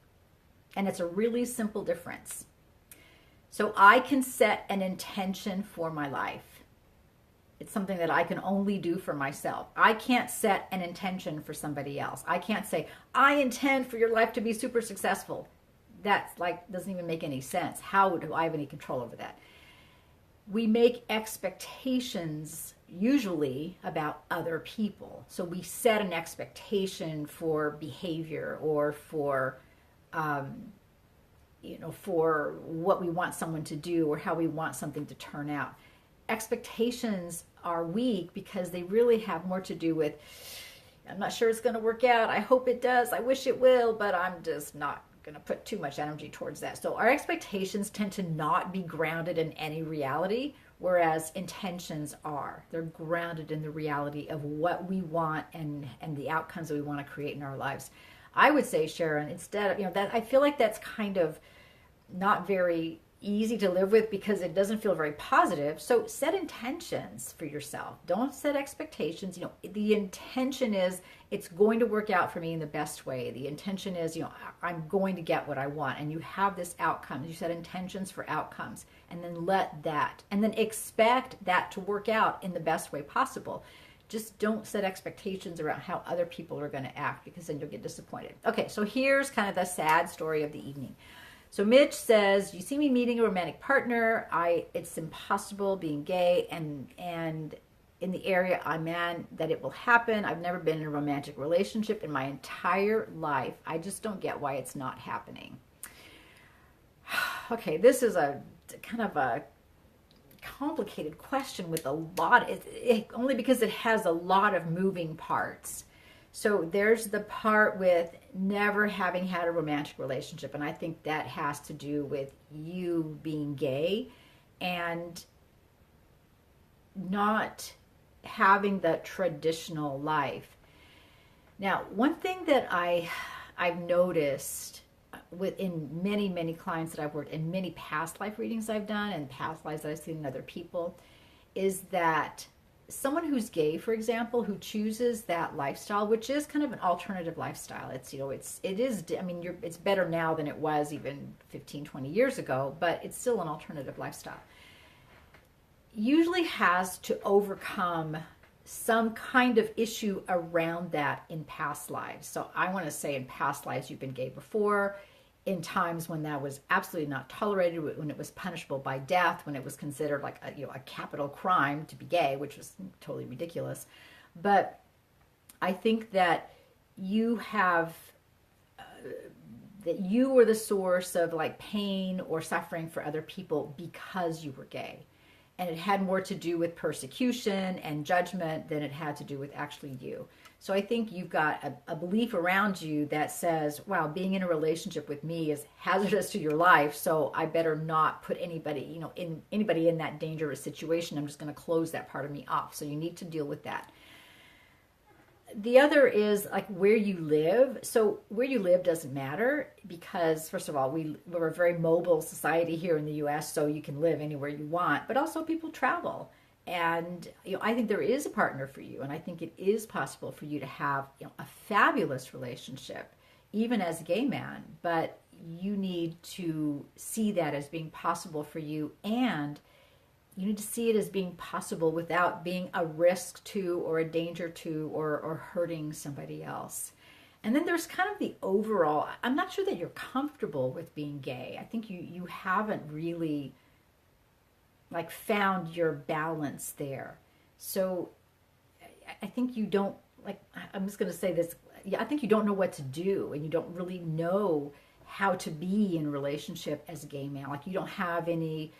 And it's a really simple difference. So I can set an intention for my life. It's something that I can only do for myself. I can't set an intention for somebody else. I can't say, I intend for your life to be super successful. That's like, doesn't even make any sense. How do I have any control over that? We make expectations usually about other people. So we set an expectation for behavior or for, for what we want someone to do or how we want something to turn out. Expectations are weak because they really have more to do with, I'm not sure it's going to work out. I hope it does. I wish it will, but I'm just not going to put too much energy towards that. So our expectations tend to not be grounded in any reality, whereas intentions are. They're grounded in the reality of what we want and the outcomes that we want to create in our lives. I would say, Sharon, instead of, that I feel like that's kind of not very easy to live with because it doesn't feel very positive. So set intentions for yourself. Don't set expectations. The intention is it's going to work out for me in the best way. The intention is, I'm going to get what I want, and you have this outcome. You set intentions for outcomes, and then and then expect that to work out in the best way possible. Just don't set expectations around how other people are going to act, because then you'll get disappointed. Okay, so here's kind of the sad story of the evening. So Mitch says, you see me meeting a romantic partner. It's impossible being gay and in the area I'm in that it will happen. I've never been in a romantic relationship in my entire life. I just don't get why it's not happening. Okay, this is a kind of a complicated question with a lot, only because it has a lot of moving parts. So there's the part with never having had a romantic relationship, and I think that has to do with you being gay and not having the traditional life. Now, one thing that I've noticed within many, many clients that I've worked in, many past life readings I've done and past lives that I've seen in other people, is that someone who's gay, for example, who chooses that lifestyle, which is kind of an alternative lifestyle. It's better now than it was even 15, 20 years ago, but it's still an alternative lifestyle. Usually has to overcome some kind of issue around that in past lives. So I want to say in past lives you've been gay before, in times when that was absolutely not tolerated, when it was punishable by death, when it was considered like a capital crime to be gay, which was totally ridiculous. But I think that you have that you were the source of like pain or suffering for other people because you were gay. And it had more to do with persecution and judgment than it had to do with actually you. So I think you've got a belief around you that says, wow, being in a relationship with me is hazardous to your life, so I better not put anybody in that dangerous situation. I'm just going to close that part of me off. So you need to deal with that. The other is like where you live. So where you live doesn't matter because, first of all, we're a very mobile society here in the U.S., so you can live anywhere you want, but also people travel. And I think there is a partner for you, and I think it is possible for you to have a fabulous relationship, even as a gay man, but you need to see that as being possible for you, and you need to see it as being possible without being a risk to or a danger to or hurting somebody else. And then there's kind of the overall, I'm not sure that you're comfortable with being gay. I think you haven't really like found your balance there. So I think you don't, like, I'm just going to say this. Yeah, I think you don't know what to do, and you don't really know how to be in a relationship as a gay man. Like you don't have any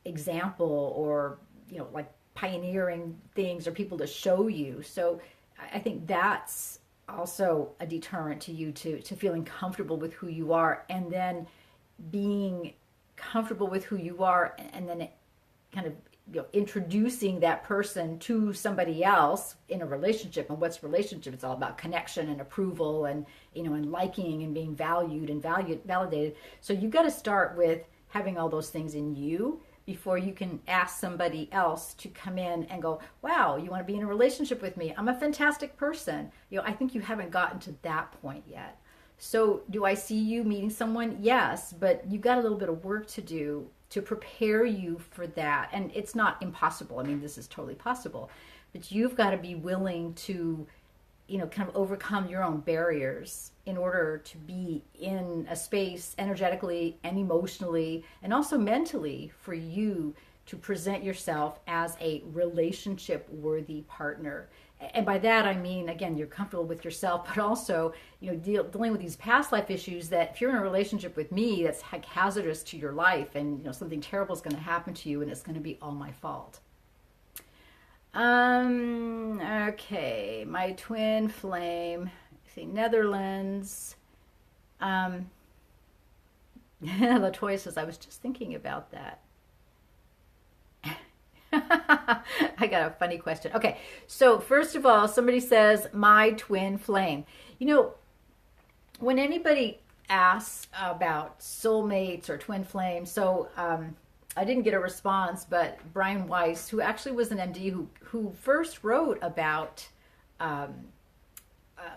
example or, like pioneering things or people to show you. So I think that's also a deterrent to you to feeling comfortable with who you are, and then being comfortable with who you are and then kind of introducing that person to somebody else in a relationship. And what's relationship? It's all about connection and approval and, and liking and being valued and validated. So you've got to start with having all those things in you before you can ask somebody else to come in and go, wow, you want to be in a relationship with me? I'm a fantastic person. I think you haven't gotten to that point yet. So do I see you meeting someone? Yes, but you've got a little bit of work to do to prepare you for that. And it's not impossible. I mean, this is totally possible. But you've got to be willing to, kind of overcome your own barriers in order to be in a space energetically and emotionally and also mentally for you to present yourself as a relationship-worthy partner. And by that, I mean, again, you're comfortable with yourself, but also, dealing with these past life issues that if you're in a relationship with me, that's hazardous to your life and, something terrible is going to happen to you and it's going to be all my fault. Okay, my twin flame, Netherlands. Latoya says, I was just thinking about that. I got a funny question. Okay, so first of all, somebody says, my twin flame. When anybody asks about soulmates or twin flames, so I didn't get a response, but Brian Weiss, who actually was an MD who first wrote about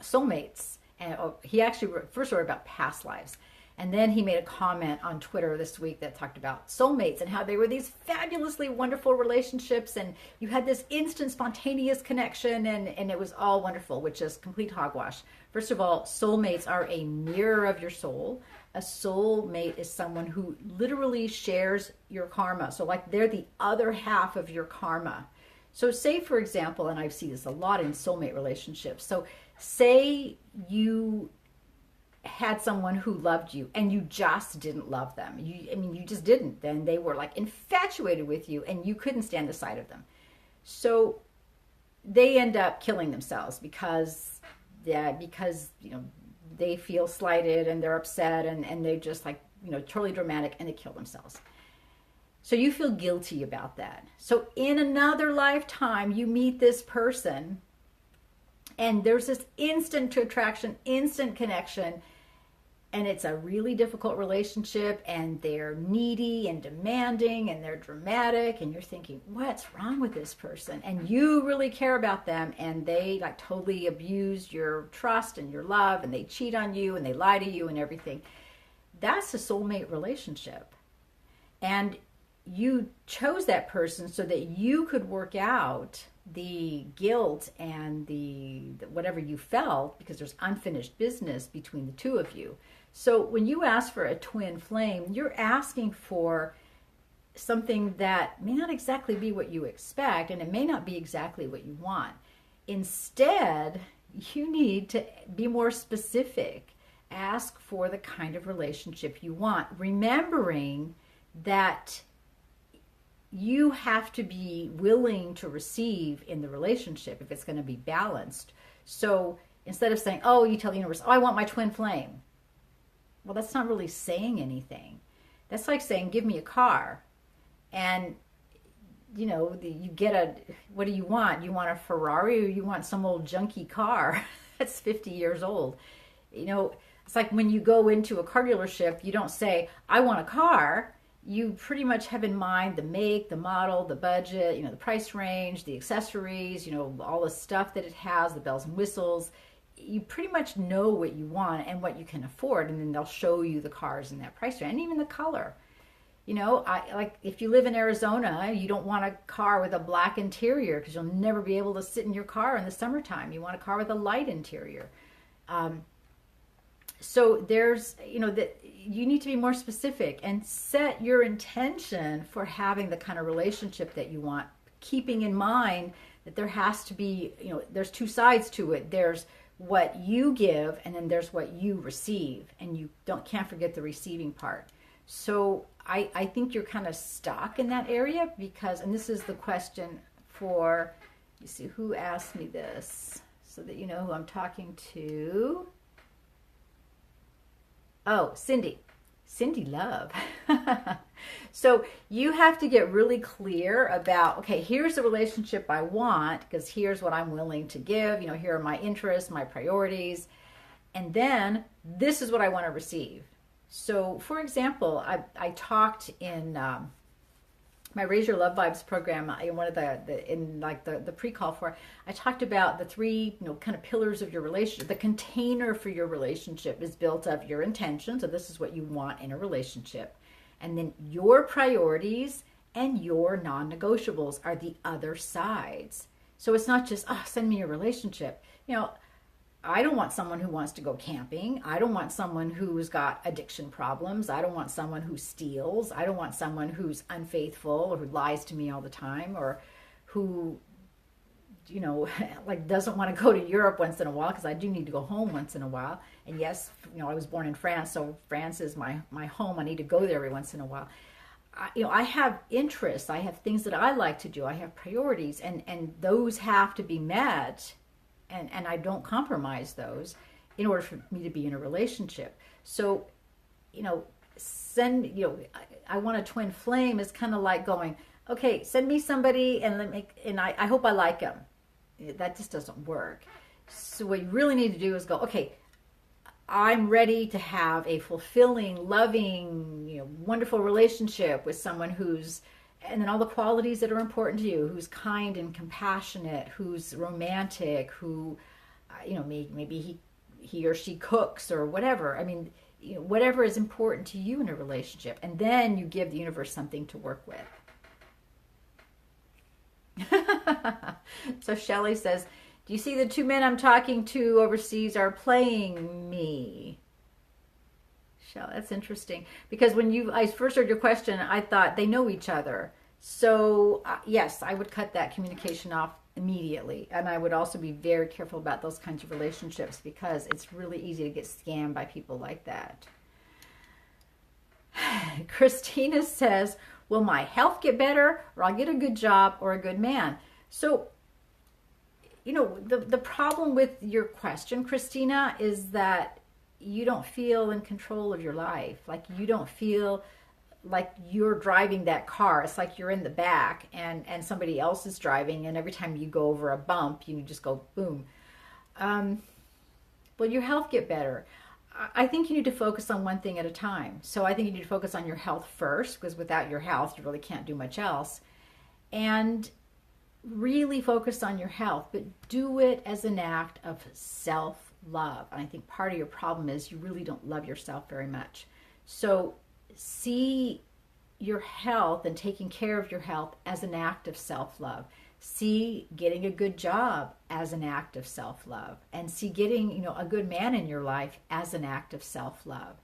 soulmates, and he actually first wrote about past lives. And then he made a comment on Twitter this week that talked about soulmates and how they were these fabulously wonderful relationships and you had this instant spontaneous connection and it was all wonderful, which is complete hogwash. First of all, soulmates are a mirror of your soul. A soulmate is someone who literally shares your karma. So like they're the other half of your karma. So say, for example, and I see this a lot in soulmate relationships. So say you had someone who loved you and you just didn't love them. You just didn't. Then they were like infatuated with you and you couldn't stand the sight of them. So they end up killing themselves because they feel slighted and they're upset and they're just totally dramatic and they kill themselves. So you feel guilty about that. So in another lifetime, you meet this person and there's this instant attraction, instant connection, and it's a really difficult relationship and they're needy and demanding and they're dramatic and you're thinking, what's wrong with this person? And you really care about them and they totally abuse your trust and your love and they cheat on you and they lie to you and everything. That's a soulmate relationship. And you chose that person so that you could work out the guilt and the whatever you felt because there's unfinished business between the two of you. So when you ask for a twin flame, you're asking for something that may not exactly be what you expect and it may not be exactly what you want. Instead, you need to be more specific. Ask for the kind of relationship you want, remembering that you have to be willing to receive in the relationship if it's going to be balanced. So instead of saying, oh, you tell the universe, oh, I want my twin flame. Well, that's not really saying anything. That's like saying, give me a car. And, you get what do you want? You want a Ferrari or you want some old junky car that's 50 years old? It's like when you go into a car dealership, you don't say, I want a car. You pretty much have in mind the make, the model, the budget, the price range, the accessories, all the stuff that it has, the bells and whistles. You pretty much know what you want and what you can afford, and then they'll show you the cars in that price range and even the color. If you live in Arizona, you don't want a car with a black interior because you'll never be able to sit in your car in the summertime. You want a car with a light interior. So there's, that you need to be more specific and set your intention for having the kind of relationship that you want, keeping in mind that there has to be, there's two sides to it. There's what you give and then there's what you receive, and you can't forget the receiving part. So I think you're kind of stuck in that area because, and this is the question for, you see who asked me this so that you know who I'm talking to. Oh, Cindy. Cindy Love. So you have to get really clear about, okay, here's the relationship I want, because here's what I'm willing to give. Here are my interests, my priorities. And then this is what I want to receive. So, for example, I talked in my Raise Your Love Vibes program, in one of the pre-call for it, I talked about the three, kind of pillars of your relationship. The container for your relationship is built of your intention. So this is what you want in a relationship. And then your priorities and your non-negotiables are the other sides. So it's not just, send me a relationship. I don't want someone who wants to go camping. I don't want someone who's got addiction problems. I don't want someone who steals. I don't want someone who's unfaithful or who lies to me all the time, or who, like doesn't want to go to Europe once in a while, because I do need to go home once in a while. And yes, I was born in France, so France is my home. I need to go there every once in a while. I have interests. I have things that I like to do. I have priorities, and those have to be met. And I don't compromise those in order for me to be in a relationship. So, I want a twin flame is kind of like going, okay, send me somebody and I hope I like them. That just doesn't work. So what you really need to do is go, okay, I'm ready to have a fulfilling, loving, wonderful relationship with someone who's, and then all the qualities that are important to you, who's kind and compassionate, who's romantic, who, maybe he or she cooks or whatever. Whatever is important to you in a relationship. And then you give the universe something to work with. So Shelley says, do you see the two men I'm talking to overseas are playing me? That's interesting, because when I first heard your question, I thought they know each other. So yes, I would cut that communication off immediately. And I would also be very careful about those kinds of relationships, because it's really easy to get scammed by people like that. Christina says, will my health get better, or I'll get a good job or a good man? So, the problem with your question, Christina, is that you don't feel in control of your life. Like, you don't feel like you're driving that car. It's like you're in the back and somebody else is driving, and every time you go over a bump, you just go boom. Will your health get better? I think you need to focus on one thing at a time. So I think you need to focus on your health first, because without your health, you really can't do much else. And really focus on your health, but do it as an act of self-love. And I think part of your problem is you really don't love yourself very much. So see your health and taking care of your health as an act of self-love. See getting a good job as an act of self-love, and see getting, a good man in your life as an act of self-love.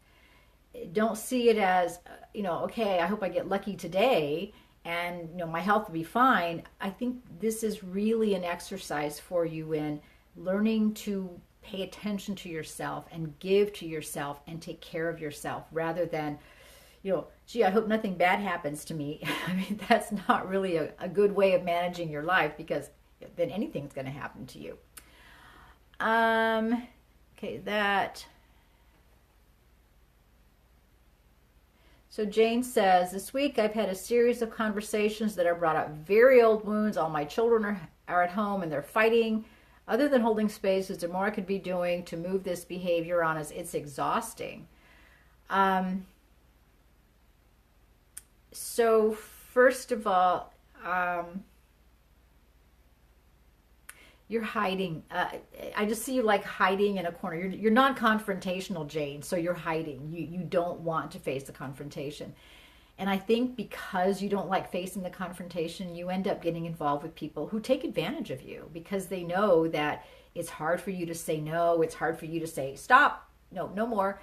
Don't see it as, okay, I hope I get lucky today and, my health will be fine. I think this is really an exercise for you in learning to pay attention to yourself and give to yourself and take care of yourself, rather than, gee, I hope nothing bad happens to me. That's not really a good way of managing your life, because then anything's going to happen to you. Okay, that. So Jane says, this week I've had a series of conversations that have brought up very old wounds. All my children are at home and they're fighting. Other than holding space, is there more I could be doing to move this behavior on us? It's exhausting. So first of all, you're hiding. I just see you like hiding in a corner. You're non-confrontational, Jane, so you're hiding. You don't want to face the confrontation. And I think because you don't like facing the confrontation, you end up getting involved with people who take advantage of you, because they know that it's hard for you to say no. It's hard for you to say, stop, no more.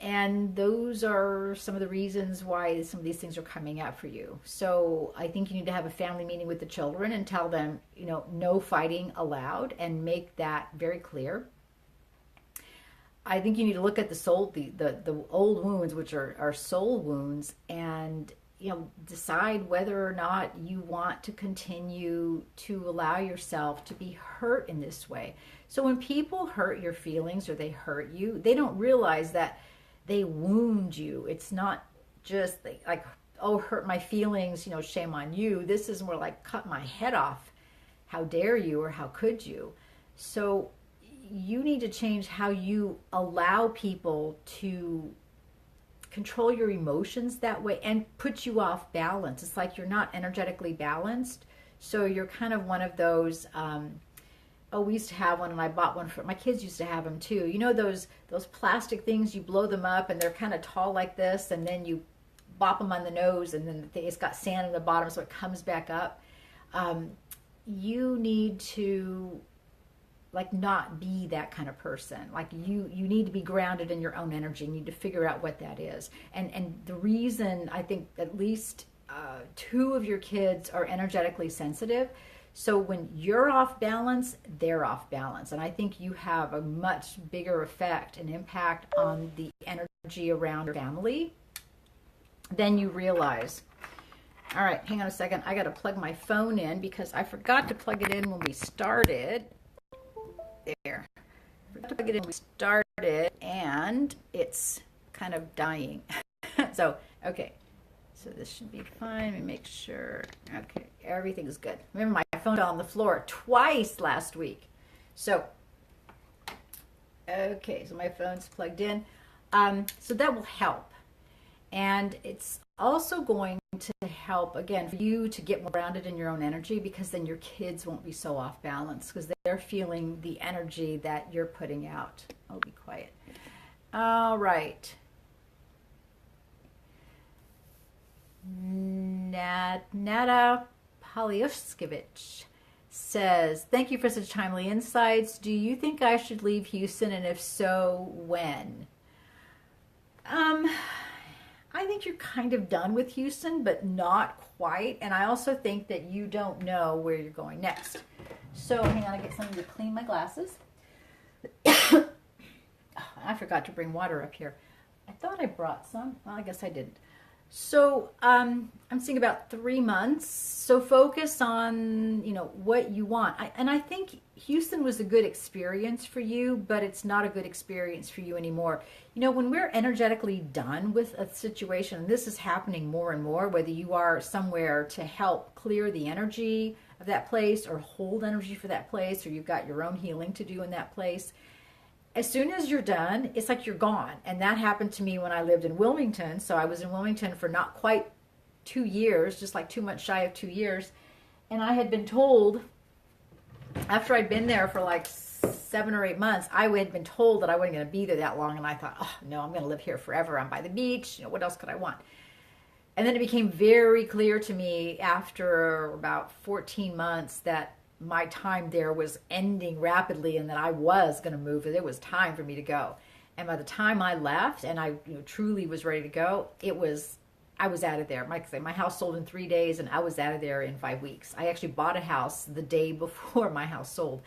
And those are some of the reasons why some of these things are coming out for you. So I think you need to have a family meeting with the children and tell them, no fighting allowed, and make that very clear. I think you need to look at the soul, the old wounds, which are soul wounds, and decide whether or not you want to continue to allow yourself to be hurt in this way. So when people hurt your feelings or they hurt you, they don't realize that they wound you. It's not just like, oh, hurt my feelings, shame on you. This is more like, cut my head off. How dare you, or how could you? So you need to change how you allow people to control your emotions that way and put you off balance. It's like you're not energetically balanced. So you're kind of one of those, we used to have one, and I bought one for my kids. Used to have them too. Those plastic things, you blow them up and they're kind of tall like this, and then you bop them on the nose, and then it's got sand in the bottom, so it comes back up. You need to not be that kind of person. You need to be grounded in your own energy. You need to figure out what that is. And the reason I think at least 2 of your kids are energetically sensitive. So when you're off balance, they're off balance. And I think you have a much bigger effect and impact on the energy around your family than you realize. All right, hang on a second. I got to plug my phone in because I forgot to plug it in when we started. There. I forgot to plug it in when we started, and it's kind of dying. So, okay. So this should be fine. Let me make sure. Okay, everything's good. Remember, my phone fell on the floor twice last week. So, okay, so my phone's plugged in. So that will help. And it's also going to help, again, for you to get more grounded in your own energy, because then your kids won't be so off balance because they're feeling the energy that you're putting out. Oh, be quiet. All right. Nada Polyuskevich says, thank you for such timely insights. Do you think I should leave Houston, and if so, when? I think you're kind of done with Houston, but not quite. And I also think that you don't know where you're going next. So hang on, I get something to clean my glasses. Oh, I forgot to bring water up here. I thought I brought some. Well, I guess I didn't. So I'm seeing about 3 months. So focus on, what you want. And I think Houston was a good experience for you, but it's not a good experience for you anymore. When we're energetically done with a situation, and this is happening more and more, whether you are somewhere to help clear the energy of that place or hold energy for that place, or you've got your own healing to do in that place, as soon as you're done, it's like you're gone. And that happened to me when I lived in Wilmington. So I was in Wilmington for not quite 2 years, just like 2 months shy of 2 years. And I had been told, after I'd been there for like 7 or 8 months, I had been told that I wasn't going to be there that long. And I thought, oh, no, I'm going to live here forever. I'm by the beach. What else could I want? And then it became very clear to me after about 14 months that my time there was ending rapidly, and that I was going to move. It was time for me to go. And by the time I left and I truly was ready to go, I was out of there. My house sold in 3 days, and I was out of there in 5 weeks. I actually bought a house the day before my house sold.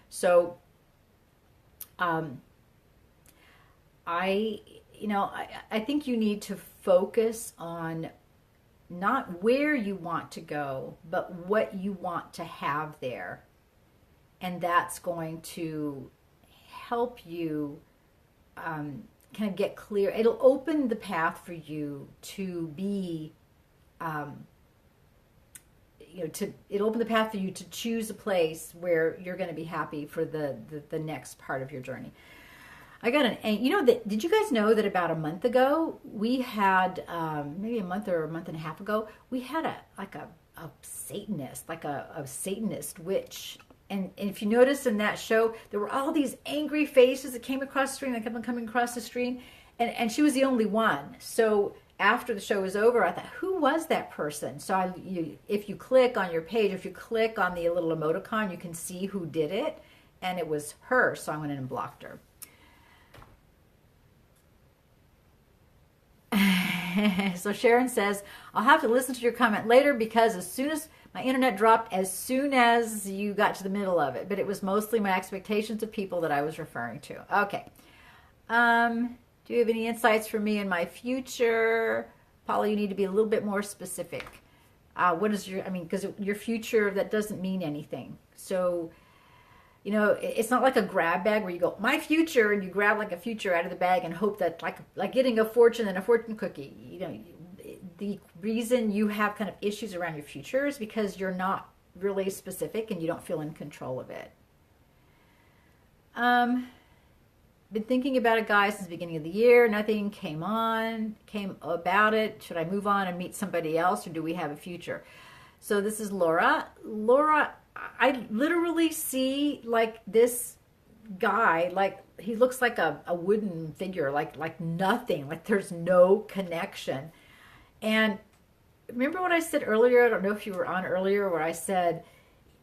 So I think you need to focus on not where you want to go, but what you want to have there. And that's going to help you kind of get clear. It'll open the path for you to be, it'll open the path for you to choose a place where you're going to be happy for the next part of your journey. I got did you guys know that about a month ago, we had, maybe a month or a month and a half ago, we had a Satanist, a Satanist witch. And if you notice in that show, there were all these angry faces that came across the screen, that kept on coming across the screen. And she was the only one. So after the show was over, I thought, who was that person? So if you click on your page, if you click on the little emoticon, you can see who did it. And it was her. So I went in and blocked her. So Sharon says, I'll have to listen to your comment later because as soon as my internet dropped, as soon as you got to the middle of it, but it was mostly my expectations of people that I was referring to. Okay. Do you have any insights for me in my future? Paula, you need to be a little bit more specific. What is because your future, that doesn't mean anything. So You know, it's not like a grab bag where you go, my future, and you grab like a future out of the bag and hope that like getting a fortune and a fortune cookie. You know, the reason you have kind of issues around your future is because you're not really specific and you don't feel in control of it. Been thinking about a guy since the beginning of the year. Nothing came about it. Should I move on and meet somebody else, or do we have a future? So this is Laura. Laura, I literally see like this guy, like he looks like a wooden figure, like nothing, like there's no connection. And remember what I said earlier? I don't know if you were on earlier, where I said,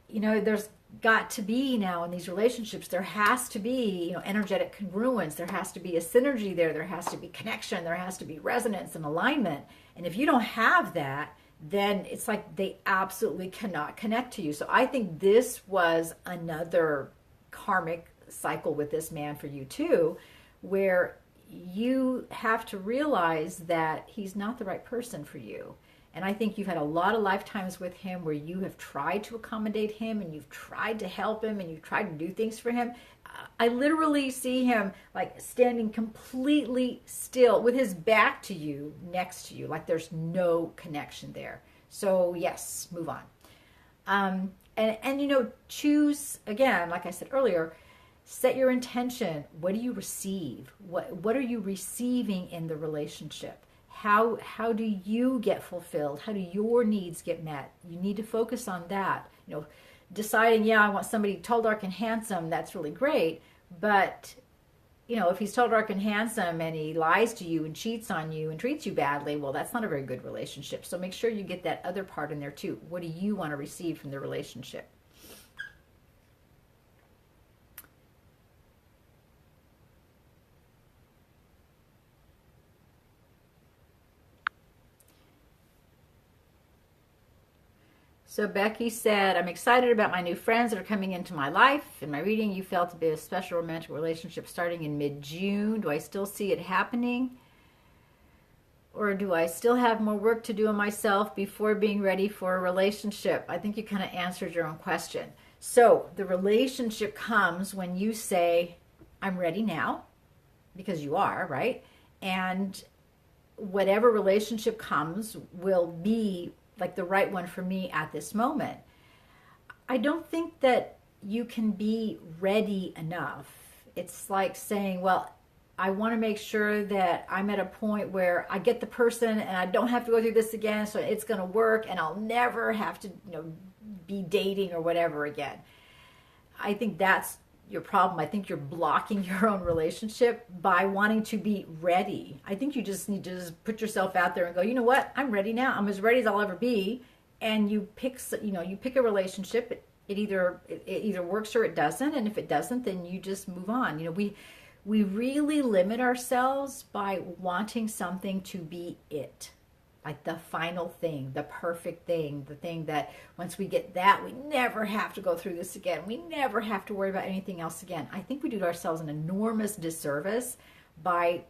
you know, there's got to be now in these relationships, there has to be, you know, energetic congruence. There has to be a synergy there. There has to be connection. There has to be resonance and alignment. And if you don't have that, then it's like they absolutely cannot connect to you. So I think this was another karmic cycle with this man for you too, where you have to realize that he's not the right person for you. And I think you've had a lot of lifetimes with him where you have tried to accommodate him and you've tried to help him and you've tried to do things for him. I literally see him like standing completely still with his back to you, next to you, like there's no connection there. So yes, move on. And you know, choose, again, like I said earlier, set your intention. What do you receive? What are you receiving in the relationship? How do you get fulfilled? How do your needs get met? You need to focus on that. You know, deciding, yeah, I want somebody tall, dark, and handsome, that's really great. But, you know, if he's tall, dark, and handsome and he lies to you and cheats on you and treats you badly, well, that's not a very good relationship. So make sure you get that other part in there too. What do you want to receive from the relationship? So Becky said, I'm excited about my new friends that are coming into my life. In my reading, you felt to be a special romantic relationship starting in mid-June. Do I still see it happening? Or do I still have more work to do on myself before being ready for a relationship? I think you kind of answered your own question. So the relationship comes when you say, I'm ready now, because you are, right? And whatever relationship comes will be like the right one for me at this moment. I don't think that you can be ready enough. It's like saying, well, I want to make sure that I'm at a point where I get the person and I don't have to go through this again, so it's going to work and I'll never have to, you know, be dating or whatever again. I think that's your problem. I think you're blocking your own relationship by wanting to be ready. I think you just need to just put yourself out there and go, you know what? I'm ready now. I'm as ready as I'll ever be. And you pick a relationship. It either works or it doesn't. And if it doesn't, then you just move on. You know, we really limit ourselves by wanting something to be it. Like the final thing, the perfect thing, the thing that once we get that, we never have to go through this again. We never have to worry about anything else again. I think we do ourselves an enormous disservice by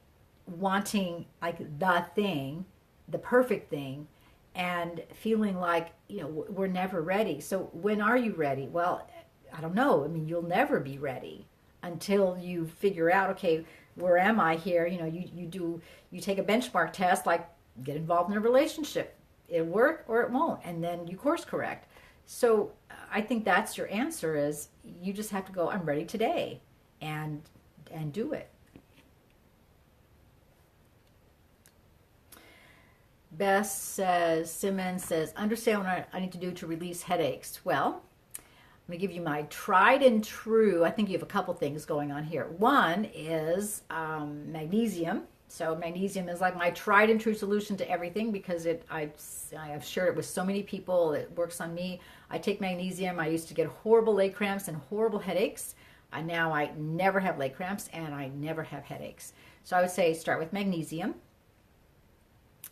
wanting like the thing, the perfect thing, and feeling like, you know, we're never ready. So when are you ready? Well, I don't know. I mean, you'll never be ready until you figure out, okay, where am I here? You know, you take a benchmark test, like, get involved in a relationship. It'll work or it won't, and then you course correct. So I think that's your answer, is you just have to go, I'm ready today, and do it. Simmons says, understand what I need to do to release headaches. Well, I'm going to give you my tried and true. I think you have a couple things going on here. One is magnesium. So magnesium is like my tried and true solution to everything, because I have shared it with so many people. It works on me. I take magnesium. I used to get horrible leg cramps and horrible headaches. Now I never have leg cramps and I never have headaches. So I would say start with magnesium.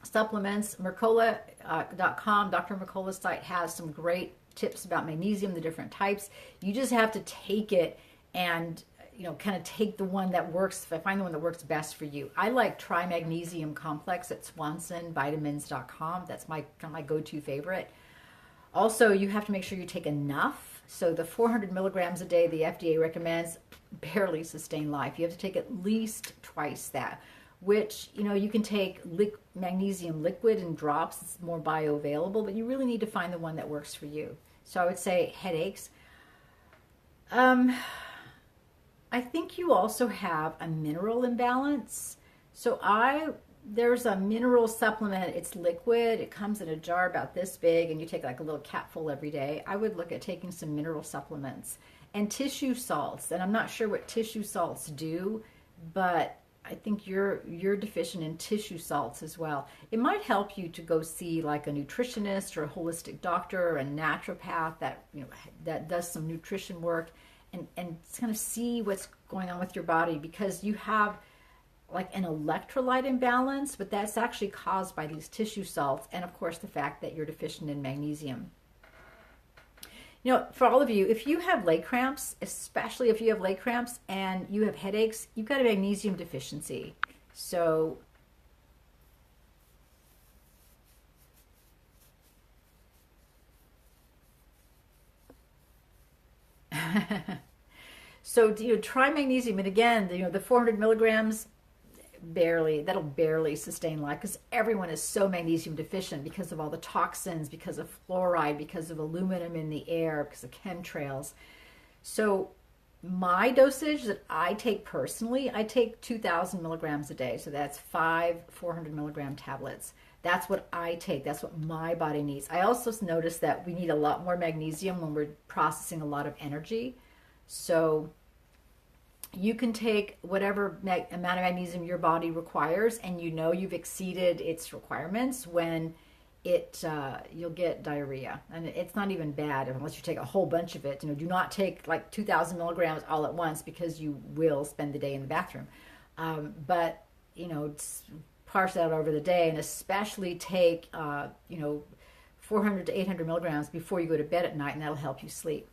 Supplements, Mercola.com, Dr. Mercola's site has some great tips about magnesium, the different types. You just have to take it and, you know, kind of take the one that works, find the one that works best for you. I like Tri-Magnesium Complex at SwansonVitamins.com. That's my kind of my go-to favorite. Also, you have to make sure you take enough. So the 400 milligrams a day the FDA recommends barely sustain life. You have to take at least twice that, which, you can take magnesium liquid in drops. It's more bioavailable, but you really need to find the one that works for you. So I would say headaches. I think you also have a mineral imbalance. So there's a mineral supplement. It's liquid. It comes in a jar about this big, and you take like a little capful every day. I would look at taking some mineral supplements and tissue salts. And I'm not sure what tissue salts do, but I think you're deficient in tissue salts as well. It might help you to go see like a nutritionist or a holistic doctor or a naturopath that does some nutrition work and kind of see what's going on with your body, because you have like an electrolyte imbalance, but that's actually caused by these tissue salts and of course the fact that you're deficient in magnesium. For all of you, if you have leg cramps, especially if you have leg cramps and you have headaches, you've got a magnesium deficiency. So try magnesium. And again, the 400 milligrams, that'll barely sustain life, because everyone is so magnesium deficient because of all the toxins, because of fluoride, because of aluminum in the air, because of chemtrails. So my dosage that I take personally, I take 2,000 milligrams a day. So that's 5 400 milligram tablets. That's what I take. That's what my body needs. I also noticed that we need a lot more magnesium when we're processing a lot of energy. So you can take whatever amount of magnesium your body requires, and you've exceeded its requirements when you'll get diarrhea. And it's not even bad unless you take a whole bunch of it. Do not take like 2,000 milligrams all at once, because you will spend the day in the bathroom. But parse that out over the day, and especially take 400 to 800 milligrams before you go to bed at night, and that'll help you sleep.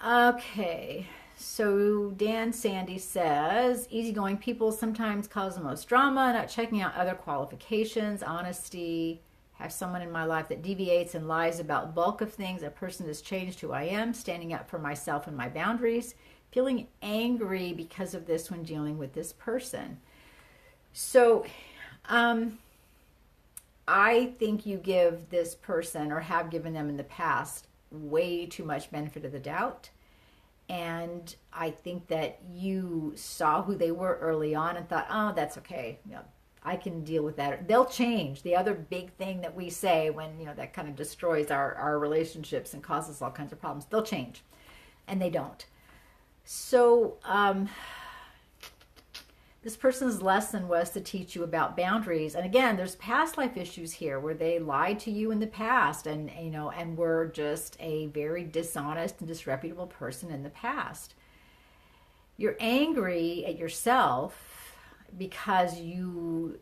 Okay. So Dan Sandy says, easygoing people sometimes cause the most drama, not checking out other qualifications, honesty, have someone in my life that deviates and lies about bulk of things. A person has changed who I am, standing up for myself and my boundaries, feeling angry because of this when dealing with this person. So I think you give this person, or have given them in the past, way too much benefit of the doubt. And I think that you saw who they were early on and thought, oh, that's okay. I can deal with that. They'll change. The other big thing that we say when, that kind of destroys our relationships and causes all kinds of problems, they'll change. And they don't. So this person's lesson was to teach you about boundaries. And again, there's past life issues here where they lied to you in the past and were just a very dishonest and disreputable person in the past. You're angry at yourself because you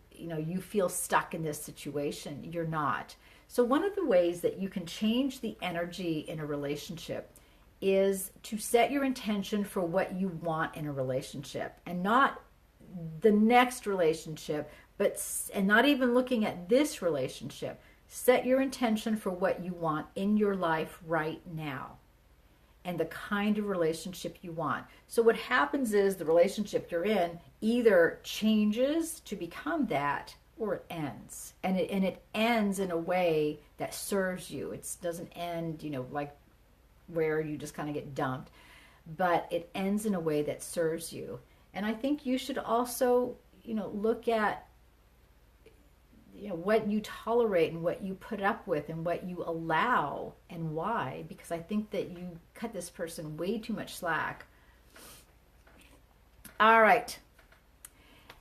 feel stuck in this situation. You're not. So one of the ways that you can change the energy in a relationship is to set your intention for what you want in a relationship, and not the next relationship, and not even looking at this relationship. Set your intention for what you want in your life right now and the kind of relationship you want. So what happens is the relationship you're in either changes to become that, or it ends. And it ends in a way that serves you. It doesn't end, like where you just kind of get dumped, but it ends in a way that serves you. And I think you should also, look at, what you tolerate and what you put up with and what you allow and why, because I think that you cut this person way too much slack. All right.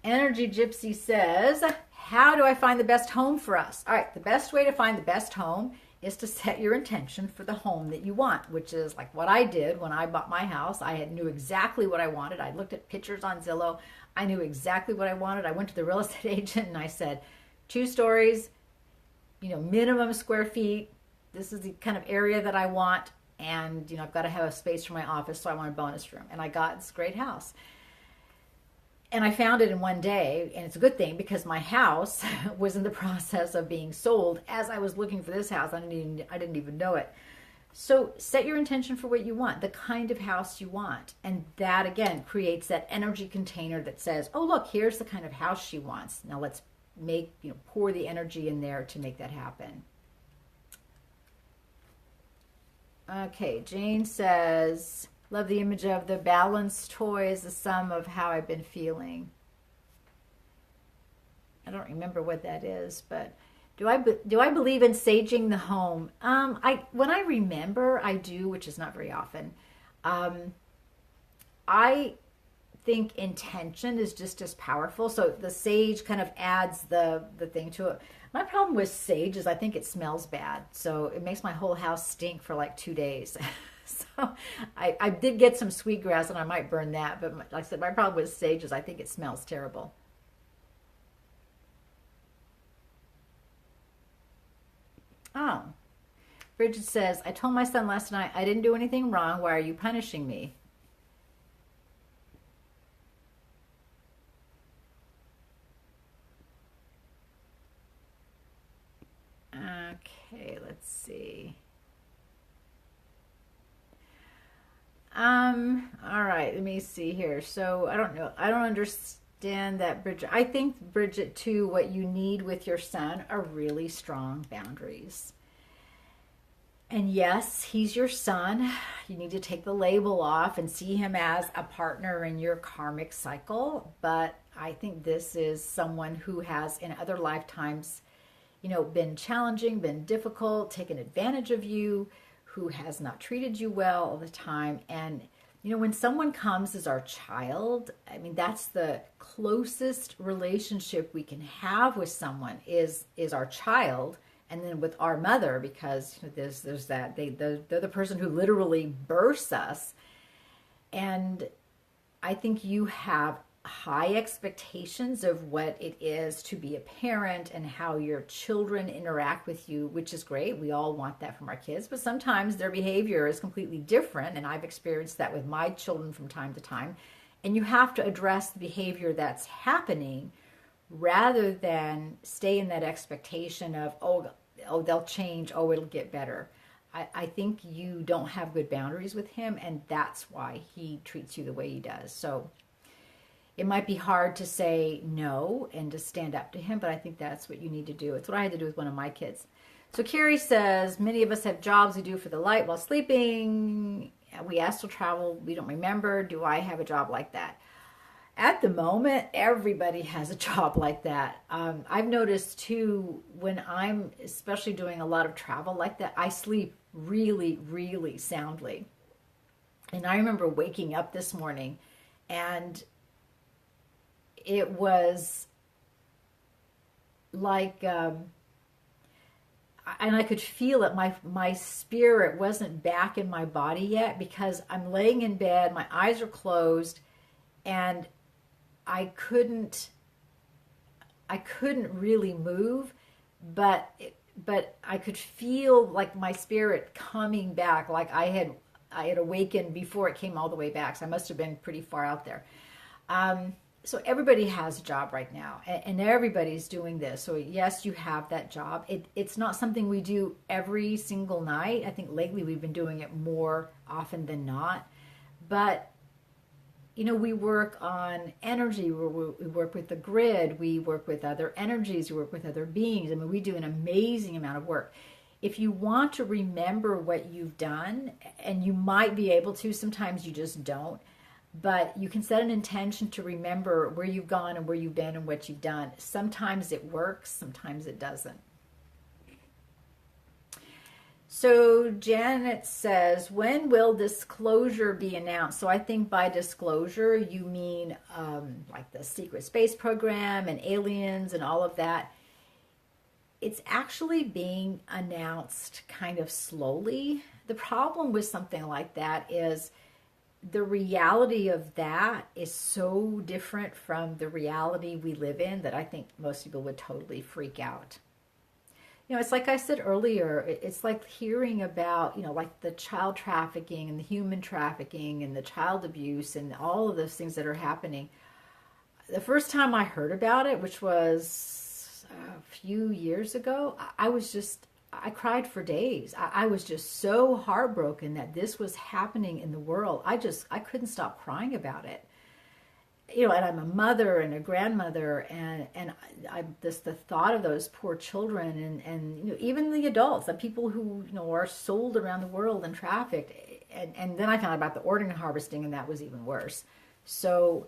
Energy Gypsy says, how do I find the best home for us? All right. The best way to find the best home is to set your intention for the home that you want, which is like what I did when I bought my house. I knew exactly what I wanted. I looked at pictures on Zillow. I knew exactly what I wanted. I went to the real estate agent and I said, 2 stories, minimum square feet. This is the kind of area that I want. And, I've got to have a space for my office, so I want a bonus room. And I got this great house. And I found it in one day, and it's a good thing because my house was in the process of being sold as I was looking for this house. I didn't even know it. So set your intention for what you want, the kind of house you want. And that, again, creates that energy container that says, oh, look, here's the kind of house she wants. Now let's pour the energy in there to make that happen. Okay, Jane says, love the image of the balanced toy as the sum of how I've been feeling. I don't remember what that is, but do I believe in saging the home? When I remember, I do, which is not very often. I think intention is just as powerful. So the sage kind of adds the thing to it. My problem with sage is I think it smells bad. So it makes my whole house stink for like 2 days. So I did get some sweetgrass and I might burn that. But like I said, my problem with sage is I think it smells terrible. Oh, Bridget says, I told my son last night I didn't do anything wrong. Why are you punishing me? Okay, let's see. All right, let me see here. So I don't know. I don't understand that, Bridget. I think, Bridget, too, what you need with your son are really strong boundaries. And yes, he's your son. You need to take the label off and see him as a partner in your karmic cycle. But I think this is someone who has, in other lifetimes, been challenging, been difficult, taken advantage of you, who has not treated you well all the time. And, when someone comes as our child, I mean, that's the closest relationship we can have with someone is our child. And then with our mother, because there's that, they're the person who literally births us. And I think you have high expectations of what it is to be a parent and how your children interact with you, which is great. We all want that from our kids, but sometimes their behavior is completely different. And I've experienced that with my children from time to time. And you have to address the behavior that's happening rather than stay in that expectation of, oh, they'll change, oh, it'll get better. I think you don't have good boundaries with him, and that's why he treats you the way he does. So it might be hard to say no and to stand up to him, but I think that's what you need to do. It's what I had to do with one of my kids. So Carrie says, many of us have jobs we do for the light while sleeping. We astral travel. We don't remember. Do I have a job like that? At the moment, everybody has a job like that. I've noticed too, when I'm especially doing a lot of travel like that, I sleep really, really soundly. And I remember waking up this morning and it was like, and I could feel it. My spirit wasn't back in my body yet because I'm laying in bed, my eyes are closed, and I couldn't really move, but I could feel like my spirit coming back, like I had awakened before it came all the way back. So I must have been pretty far out there. So everybody has a job right now, and everybody's doing this. So yes, you have that job. It's not something we do every single night. I think lately we've been doing it more often than not. But we work on energy, we work with the grid, we work with other energies, we work with other beings. I mean, we do an amazing amount of work. If you want to remember what you've done, and you might be able to, sometimes you just don't, but you can set an intention to remember where you've gone and where you've been and what you've done. Sometimes it works, sometimes it doesn't. So Janet says, when will disclosure be announced? So I think by disclosure, you mean like the secret space program and aliens and all of that. It's actually being announced kind of slowly. The problem with something like that is the reality of that is so different from the reality we live in that I think most people would totally freak out. It's like I said earlier, it's like hearing about, like the child trafficking and the human trafficking and the child abuse and all of those things that are happening. The first time I heard about it, which was a few years ago, I I cried for days. I was just so heartbroken that this was happening in the world. I couldn't stop crying about it. And I'm a mother and a grandmother, and I just the thought of those poor children, and even the adults, the people who are sold around the world and trafficked, and then I found out about the organ harvesting, and that was even worse. So,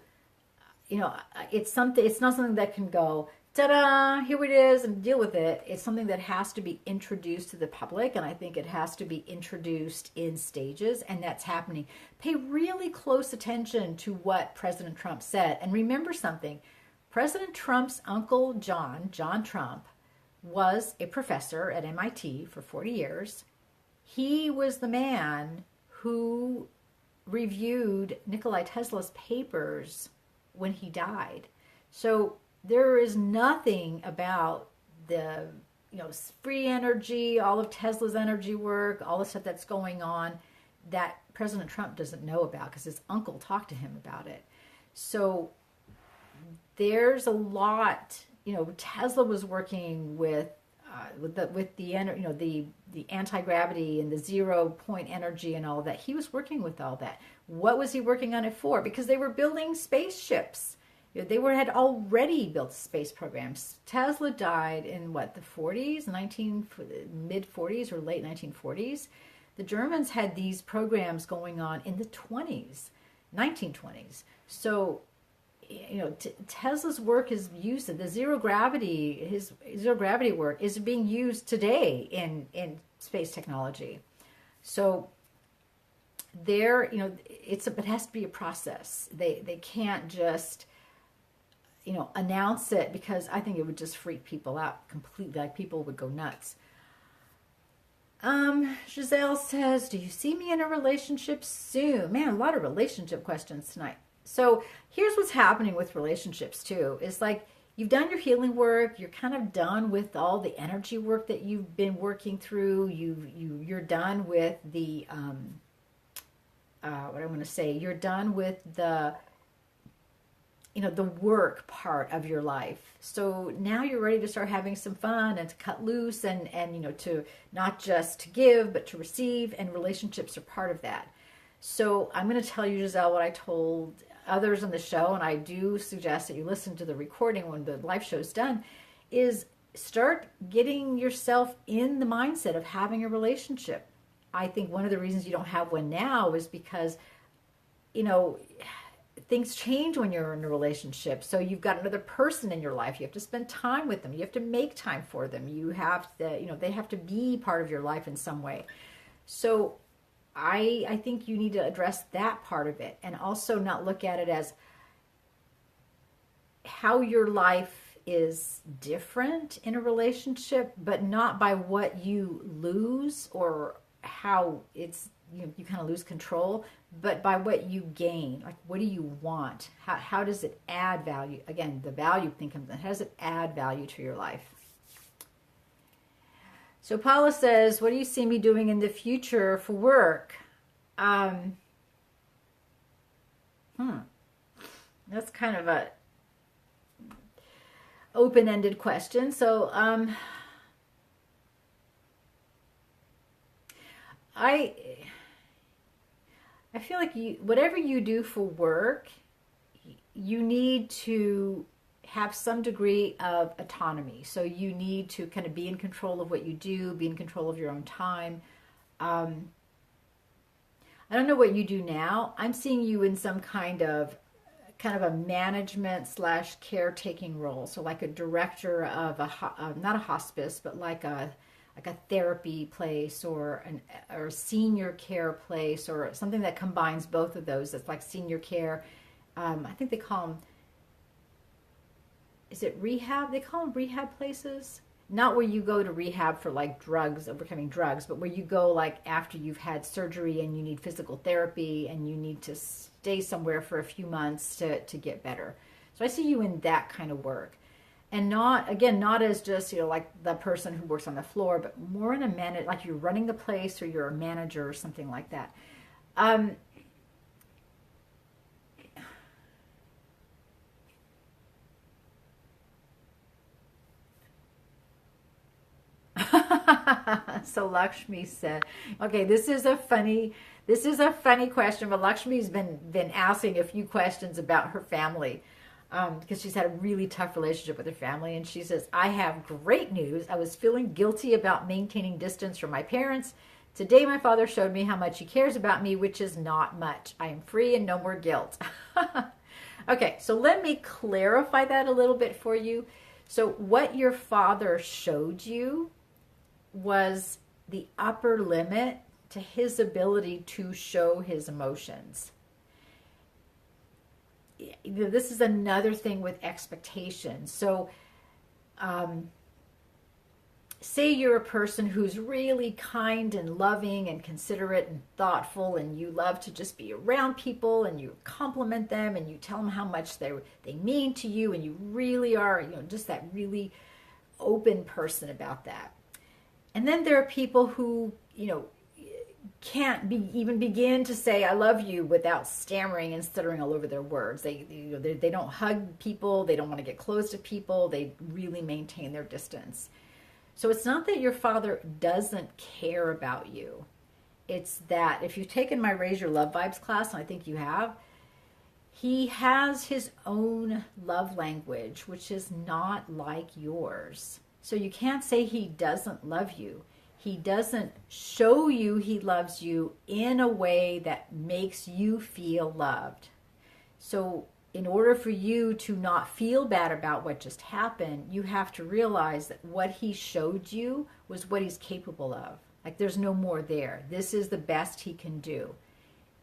it's something. It's not something that can go, ta-da, here it is, and deal with it. It's something that has to be introduced to the public, and I think it has to be introduced in stages, and that's happening. Pay really close attention to what President Trump said, and remember something. President Trump's uncle, John Trump, was a professor at MIT for 40 years. He was the man who reviewed Nikola Tesla's papers when he died. So there is nothing about the, free energy, all of Tesla's energy work, all the stuff that's going on that President Trump doesn't know about because his uncle talked to him about it. So there's a lot. Tesla was working with the anti-gravity and the 0 point energy and all of that. He was working with all that. What was he working on it for? Because they were building spaceships. They had already built space programs. Tesla died in the 40s, mid 40s or late 1940s. The Germans had these programs going on in the 1920s. So, Tesla's work is used. His zero gravity work is being used today in space technology. So, it has to be a process. They can't just announce it, because I think it would just freak people out completely. Like, people would go nuts. Giselle says, do you see me in a relationship soon? Man, a lot of relationship questions tonight. So here's what's happening with relationships too. It's like, you've done your healing work. You're kind of done with all the energy work that you've been working through. You're done with the, what I want to say, you're done with the work part of your life. So now you're ready to start having some fun and to cut loose and to not just to give, but to receive, and relationships are part of that. So I'm going to tell you, Giselle, what I told others on the show, and I do suggest that you listen to the recording when the live show's done, is start getting yourself in the mindset of having a relationship. I think one of the reasons you don't have one now is because, things change when you're in a relationship. So you've got another person in your life. You have to spend time with them. You have to make time for them. You have to, they have to be part of your life in some way. So I think you need to address that part of it, and also not look at it as how your life is different in a relationship, but not by what you lose or how it's, you kind of lose control, but by what you gain. Like, what do you want? How does it add value? Again, the value thing comes in. How does it add value to your life? So Paula says, what do you see me doing in the future for work? That's kind of a open-ended question. So I feel like whatever you do for work, you need to have some degree of autonomy. So you need to kind of be in control of what you do, be in control of your own time. I don't know what you do now. I'm seeing you in some kind of a management / caretaking role. So like a director of not a hospice, but like a therapy place or a senior care place, or something that combines both of those. It's like senior care. I think they call them, is it rehab? They call them rehab places. Not where you go to rehab for like drugs, overcoming drugs, but where you go like after you've had surgery and you need physical therapy and you need to stay somewhere for a few months to get better. So I see you in that kind of work. And not as just, like the person who works on the floor, but more in a like you're running the place, or you're a manager or something like that. So Lakshmi said, okay, this is a funny question, but Lakshmi's been asking a few questions about her family because she's had a really tough relationship with her family. And she says, I have great news. I was feeling guilty about maintaining distance from my parents. Today, my father showed me how much he cares about me, which is not much. I am free and no more guilt. Okay, so let me clarify that a little bit for you. So what your father showed you was the upper limit to his ability to show his emotions. This is another thing with expectations. So, say you're a person who's really kind and loving and considerate and thoughtful, and you love to just be around people, and you compliment them, and you tell them how much they mean to you, and you really are, just that really open person about that. And then there are people who, can't even begin to say I love you without stammering and stuttering all over their words. They don't hug people. They don't want to get close to people. They really maintain their distance. So it's not that your father doesn't care about you. It's that if you've taken my Raise Your Love Vibes class, and I think you have, he has his own love language, which is not like yours. So you can't say he doesn't love you. He doesn't show you he loves you in a way that makes you feel loved. So in order for you to not feel bad about what just happened, you have to realize that what he showed you was what he's capable of. Like, there's no more there. This is the best he can do.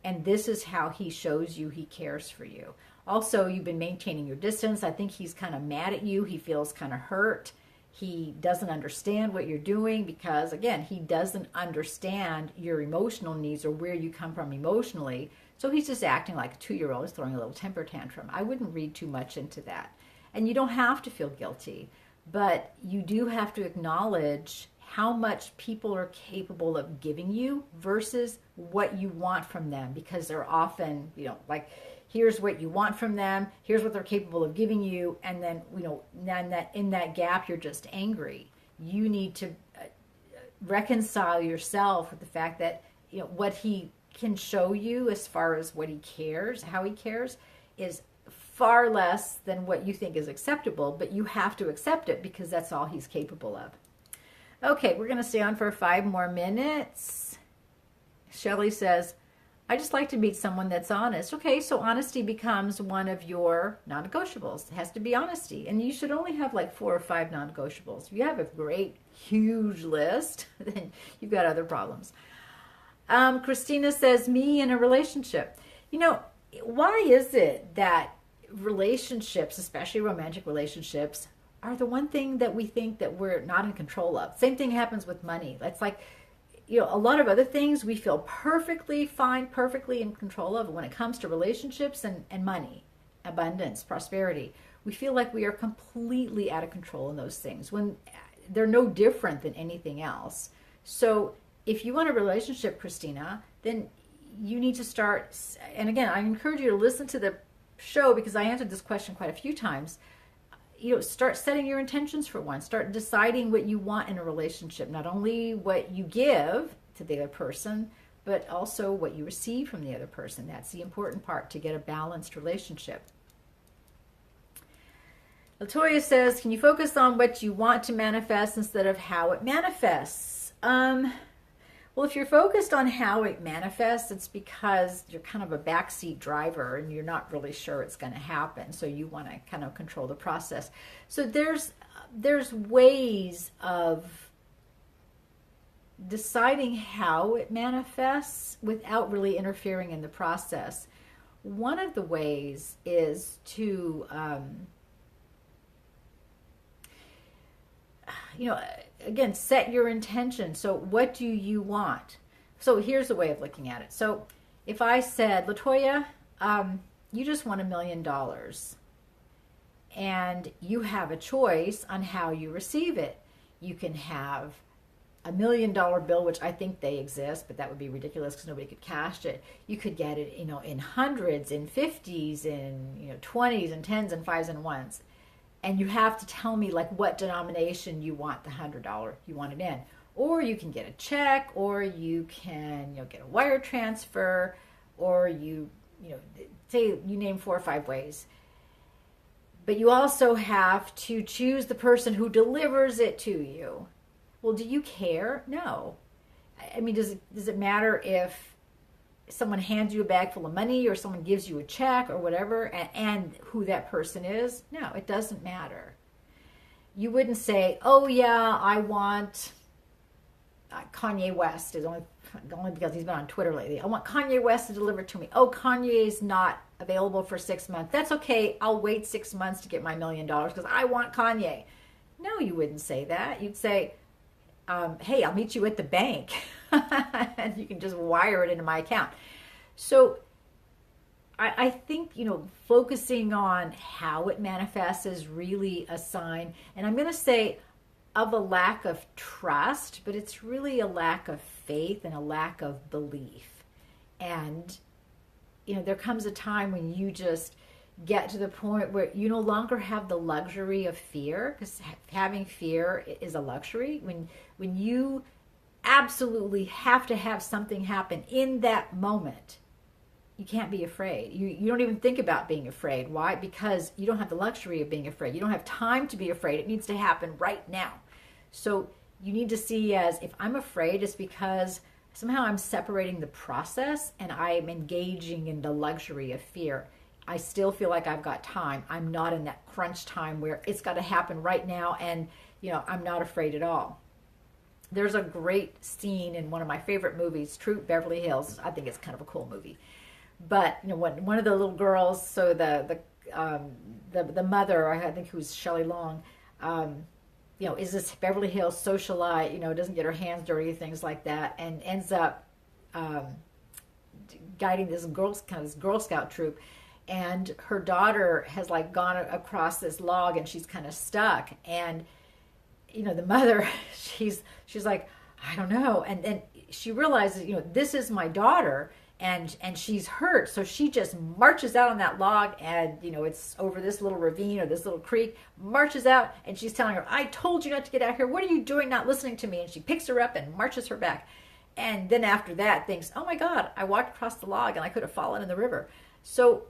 And this is how he shows you he cares for you. Also, you've been maintaining your distance. I think he's kind of mad at you. He feels kind of hurt. He doesn't understand what you're doing because, again, he doesn't understand your emotional needs or where you come from emotionally. So he's just acting like a 2-year-old. He's throwing a little temper tantrum. I wouldn't read too much into that. And you don't have to feel guilty, but you do have to acknowledge how much people are capable of giving you versus what you want from them, because they're often, like, here's what you want from them, here's what they're capable of giving you, and then, in that gap, you're just angry. You need to reconcile yourself with the fact that, what he can show you as far as what he cares, how he cares, is far less than what you think is acceptable, but you have to accept it because that's all he's capable of. Okay, we're going to stay on for 5 more minutes. Shelley says, I just like to meet someone that's honest. Okay, so honesty becomes one of your non-negotiables. It has to be honesty. And you should only have like 4 or 5 non-negotiables. If you have a great, huge list, then you've got other problems. Christina says, me in a relationship. Why is it that relationships, especially romantic relationships, are the one thing that we think that we're not in control of? Same thing happens with money. That's like, a lot of other things we feel perfectly fine, perfectly in control of. When it comes to relationships and money, abundance, prosperity, we feel like we are completely out of control in those things when they're no different than anything else. So if you want a relationship, Christina, then you need to start, and again, I encourage you to listen to the show because I answered this question quite a few times. Start setting your intentions for one. Start deciding what you want in a relationship. Not only what you give to the other person, but also what you receive from the other person. That's the important part to get a balanced relationship. Latoya says, can you focus on what you want to manifest instead of how it manifests? Well, if you're focused on how it manifests, it's because you're kind of a backseat driver and you're not really sure it's going to happen. So you want to kind of control the process. So there's ways of deciding how it manifests without really interfering in the process. One of the ways is to, again, set your intention. So what do you want? So here's a way of looking at it. So if I said, Latoya, you just want $1 million and you have a choice on how you receive it. You can have $1 million bill, which I think they exist, but that would be ridiculous because nobody could cash it. You could get it, in hundreds, in 50s, in 20s, and 10s, and 5s, and 1s. And you have to tell me like what denomination you want the $100 you want it in. or you can get a check, or you can, get a wire transfer, or say you name 4 or 5 ways. But you also have to choose the person who delivers it to you. Well, do you care? No. I mean, does it matter if someone hands you a bag full of money or someone gives you a check or whatever, and who that person is? No, it doesn't matter. You wouldn't say, oh yeah, I want Kanye West, is only because he's been on Twitter lately. I want Kanye West to deliver it to me. Oh, Kanye's not available for 6 months. That's okay. I'll wait 6 months to get my $1 million because I want Kanye. No, you wouldn't say that. You'd say, hey, I'll meet you at the bank. And you can just wire it into my account. So I think, focusing on how it manifests is really a sign. And I'm going to say of a lack of trust, but it's really a lack of faith and a lack of belief. And, there comes a time when you just get to the point where you no longer have the luxury of fear, because having fear is a luxury. When you absolutely have to have something happen in that moment, you can't be afraid. You don't even think about being afraid. Why? Because you don't have the luxury of being afraid. You don't have time to be afraid. It needs to happen right now. So you need to see as, if I'm afraid, it's because somehow I'm separating the process and I'm engaging in the luxury of fear. I still feel like I've got time. I'm not in that crunch time where it's got to happen right now, and I'm not afraid at all. There's a great scene in one of my favorite movies, True Beverly Hills. I think it's kind of a cool movie. But one of the little girls, so the mother, I think, who's Shelley Long, is this Beverly Hills socialite, doesn't get her hands dirty, things like that, and ends up guiding this Girl Scout troop. And her daughter has gone across this log, and she's kind of stuck. And the mother, she's like, I don't know. And then she realizes, this is my daughter, and she's hurt. So she just marches out on that log, and, it's over this little ravine or this little creek, marches out, and she's telling her, I told you not to get out here. What are you doing not listening to me? And she picks her up and marches her back. And then after that thinks, oh my God, I walked across the log and I could have fallen in the river. So,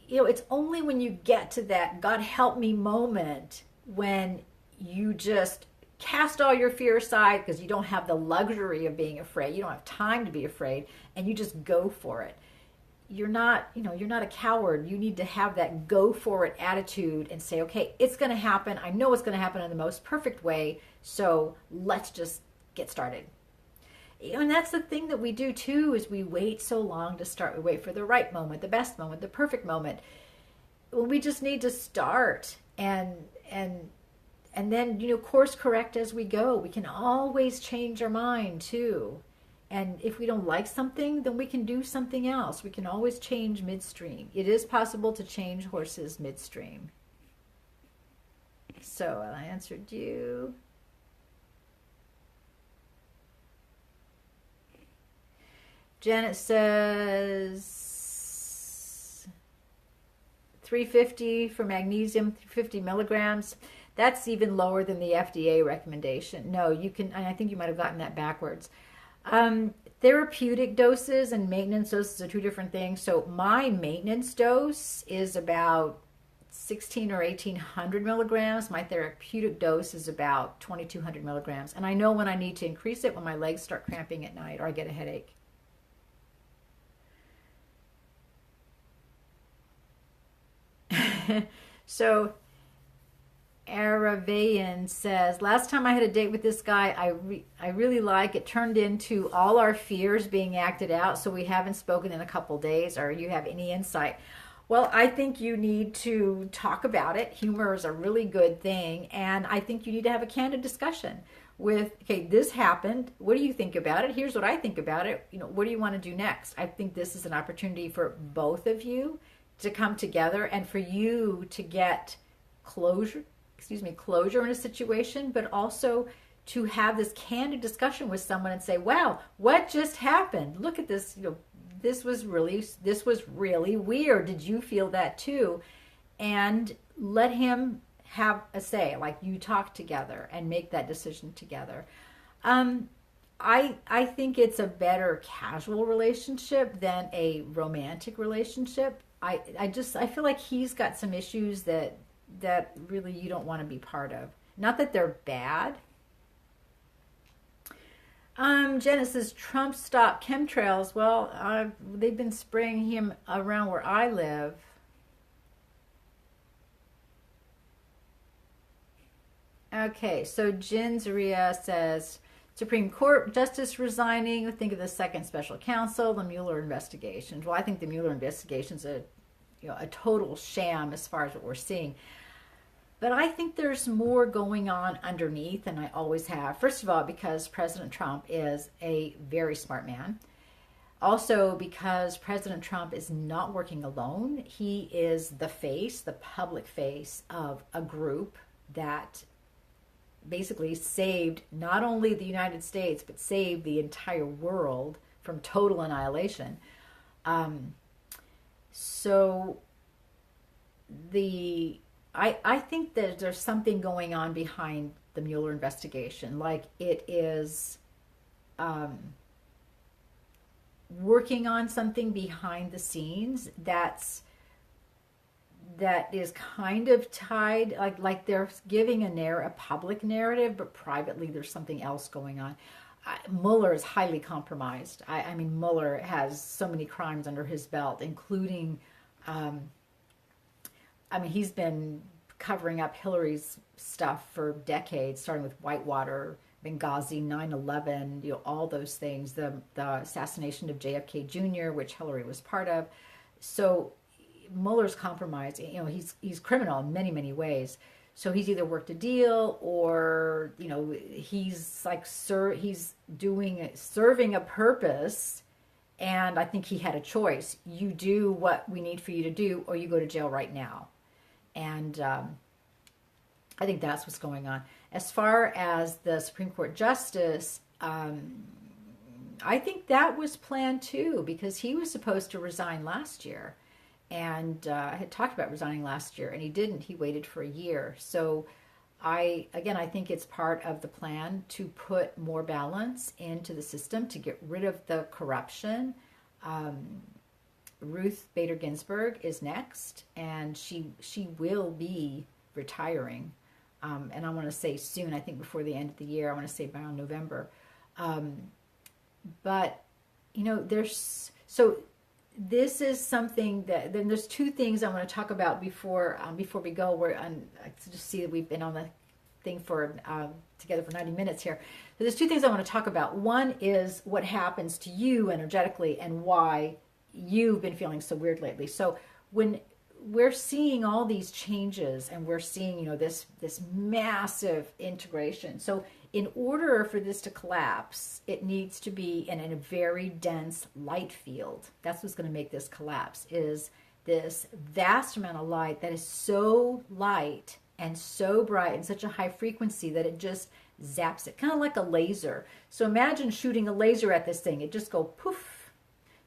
it's only when you get to that God help me moment when you just cast all your fear aside, because you don't have the luxury of being afraid. You don't have time to be afraid, and you just go for it. You're not a coward. You need to have that go for it attitude and say, okay, it's going to happen. I know it's going to happen in the most perfect way. So let's just get started. And that's the thing that we do too, is we wait so long to start. We wait for the right moment, the best moment, the perfect moment. When we just need to start and then, course correct as we go. We can always change our mind too. And if we don't like something, then we can do something else. We can always change midstream. It is possible to change horses midstream. So I answered you. Janet says 350 for magnesium, 350 milligrams. That's even lower than the FDA recommendation. No, you can, I think you might have gotten that backwards. Therapeutic doses and maintenance doses are two different things. So my maintenance dose is about 16 or 1800 milligrams. My therapeutic dose is about 2200 milligrams. And I know when I need to increase it when my legs start cramping at night or I get a headache. So Aravayan says, last time I had a date with this guy I really like. It turned into all our fears being acted out, so we haven't spoken in a couple days. Or you have any insight? Well, I think you need to talk about it. Humor is a really good thing, and I think you need to have a candid discussion with, okay, this happened. What do you think about it? Here's what I think about it. What do you want to do next? I think this is an opportunity for both of you to come together and for you to get closure in a situation, but also to have this candid discussion with someone and say, wow, what just happened? Look at this, this was really weird. Did you feel that too? And let him have a say, like you talk together and make that decision together. Um, I think it's a better casual relationship than a romantic relationship. I feel like he's got some issues that really you don't want to be part of. Not that they're bad. Janet says Trump stopped chemtrails. Well, they've been spraying him around where I live. Okay, so Jinzaria says Supreme Court Justice resigning. Think of the second special counsel, the Mueller investigations. Well, I think the Mueller investigations are, a total sham as far as what we're seeing. But I think there's more going on underneath, and I always have. First of all, because President Trump is a very smart man. Also, because President Trump is not working alone. He is the face, the public face of a group that basically saved not only the United States, but saved the entire world from total annihilation. So I think that there's something going on behind the Mueller investigation. Like it is working on something behind the scenes that is kind of tied, like they're giving a public narrative, but privately there's something else going on. Mueller is highly compromised. I mean, Mueller has so many crimes under his belt, including, he's been covering up Hillary's stuff for decades, starting with Whitewater, Benghazi, 9/11, all those things, the assassination of JFK Jr., which Hillary was part of. So Mueller's compromised. He's criminal in many, many ways. So he's either worked a deal or, he's like, he's serving a purpose. And I think he had a choice. You do what we need for you to do, or you go to jail right now. And I think that's what's going on. As far as the Supreme Court Justice, I think that was planned too, because he was supposed to resign last year. And I had talked about resigning last year, and he didn't. He waited for a year. So I think it's part of the plan to put more balance into the system, to get rid of the corruption. Ruth Bader Ginsburg is next, and she will be retiring. And I want to say soon, I think before the end of the year, I want to say around November. But, this is something that, then there's two things I want to talk about before we go. I just see that we've been on the thing for together for 90 minutes here. So there's two things I want to talk about. One is what happens to you energetically and why you've been feeling so weird lately. So when we're seeing all these changes and we're seeing, this massive integration. So in order for this to collapse, it needs to be in a very dense light field. That's what's going to make this collapse, is this vast amount of light that is so light and so bright and such a high frequency that it just zaps it, kind of like a laser. So imagine shooting a laser at this thing. It just go poof,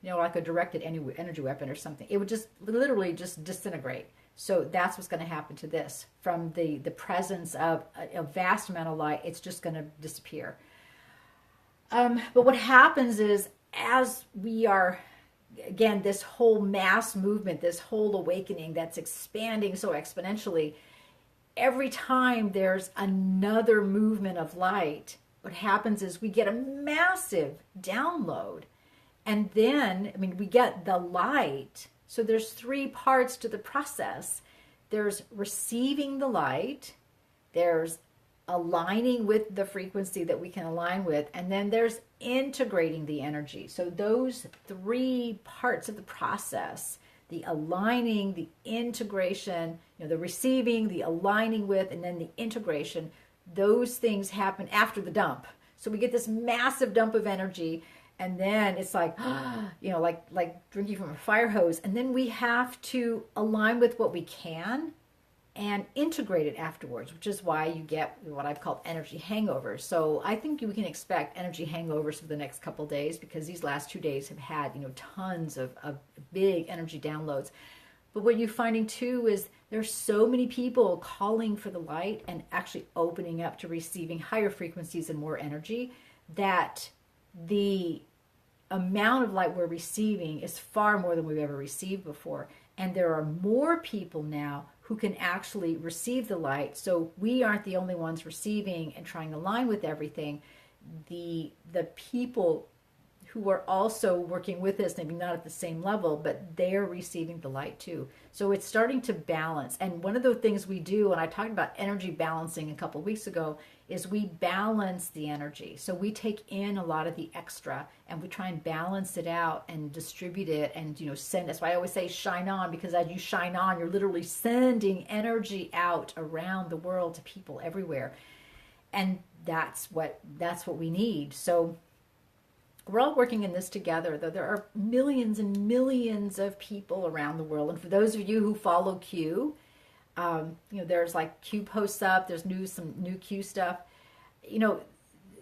like a directed energy weapon or something. It would just literally just disintegrate. So that's what's going to happen to this. From the presence of a vast amount of light, it's just going to disappear. But what happens is, as we are, again, this whole mass movement, this whole awakening that's expanding so exponentially, every time there's another movement of light, what happens is we get a massive download. And then, we get the light. So there's three parts to the process. There's receiving the light, there's aligning with the frequency that we can align with, and then there's integrating the energy. So those three parts of the process, the aligning, the integration, the receiving, the aligning with, and then the integration, those things happen after the dump. So we get this massive dump of energy. And then it's like, like drinking from a fire hose. And then we have to align with what we can and integrate it afterwards, which is why you get what I've called energy hangovers. So I think we can expect energy hangovers for the next couple of days, because these last 2 days have had, tons of big energy downloads. But what you're finding too is there's so many people calling for the light and actually opening up to receiving higher frequencies and more energy, that the amount of light we're receiving is far more than we've ever received before. And there are more people now who can actually receive the light. So we aren't the only ones receiving and trying to align with everything. The people who are also working with us, maybe not at the same level, but they're receiving the light too. So it's starting to balance. And one of the things we do, and I talked about energy balancing a couple of weeks ago, is we balance the energy. So we take in a lot of the extra and we try and balance it out and distribute it and, send. That's why I always say shine on, because as you shine on, you're literally sending energy out around the world to people everywhere. And that's what we need. So we're all working in this together, though there are millions and millions of people around the world. And for those of you who follow Q, there's like Q posts up, there's some new Q stuff.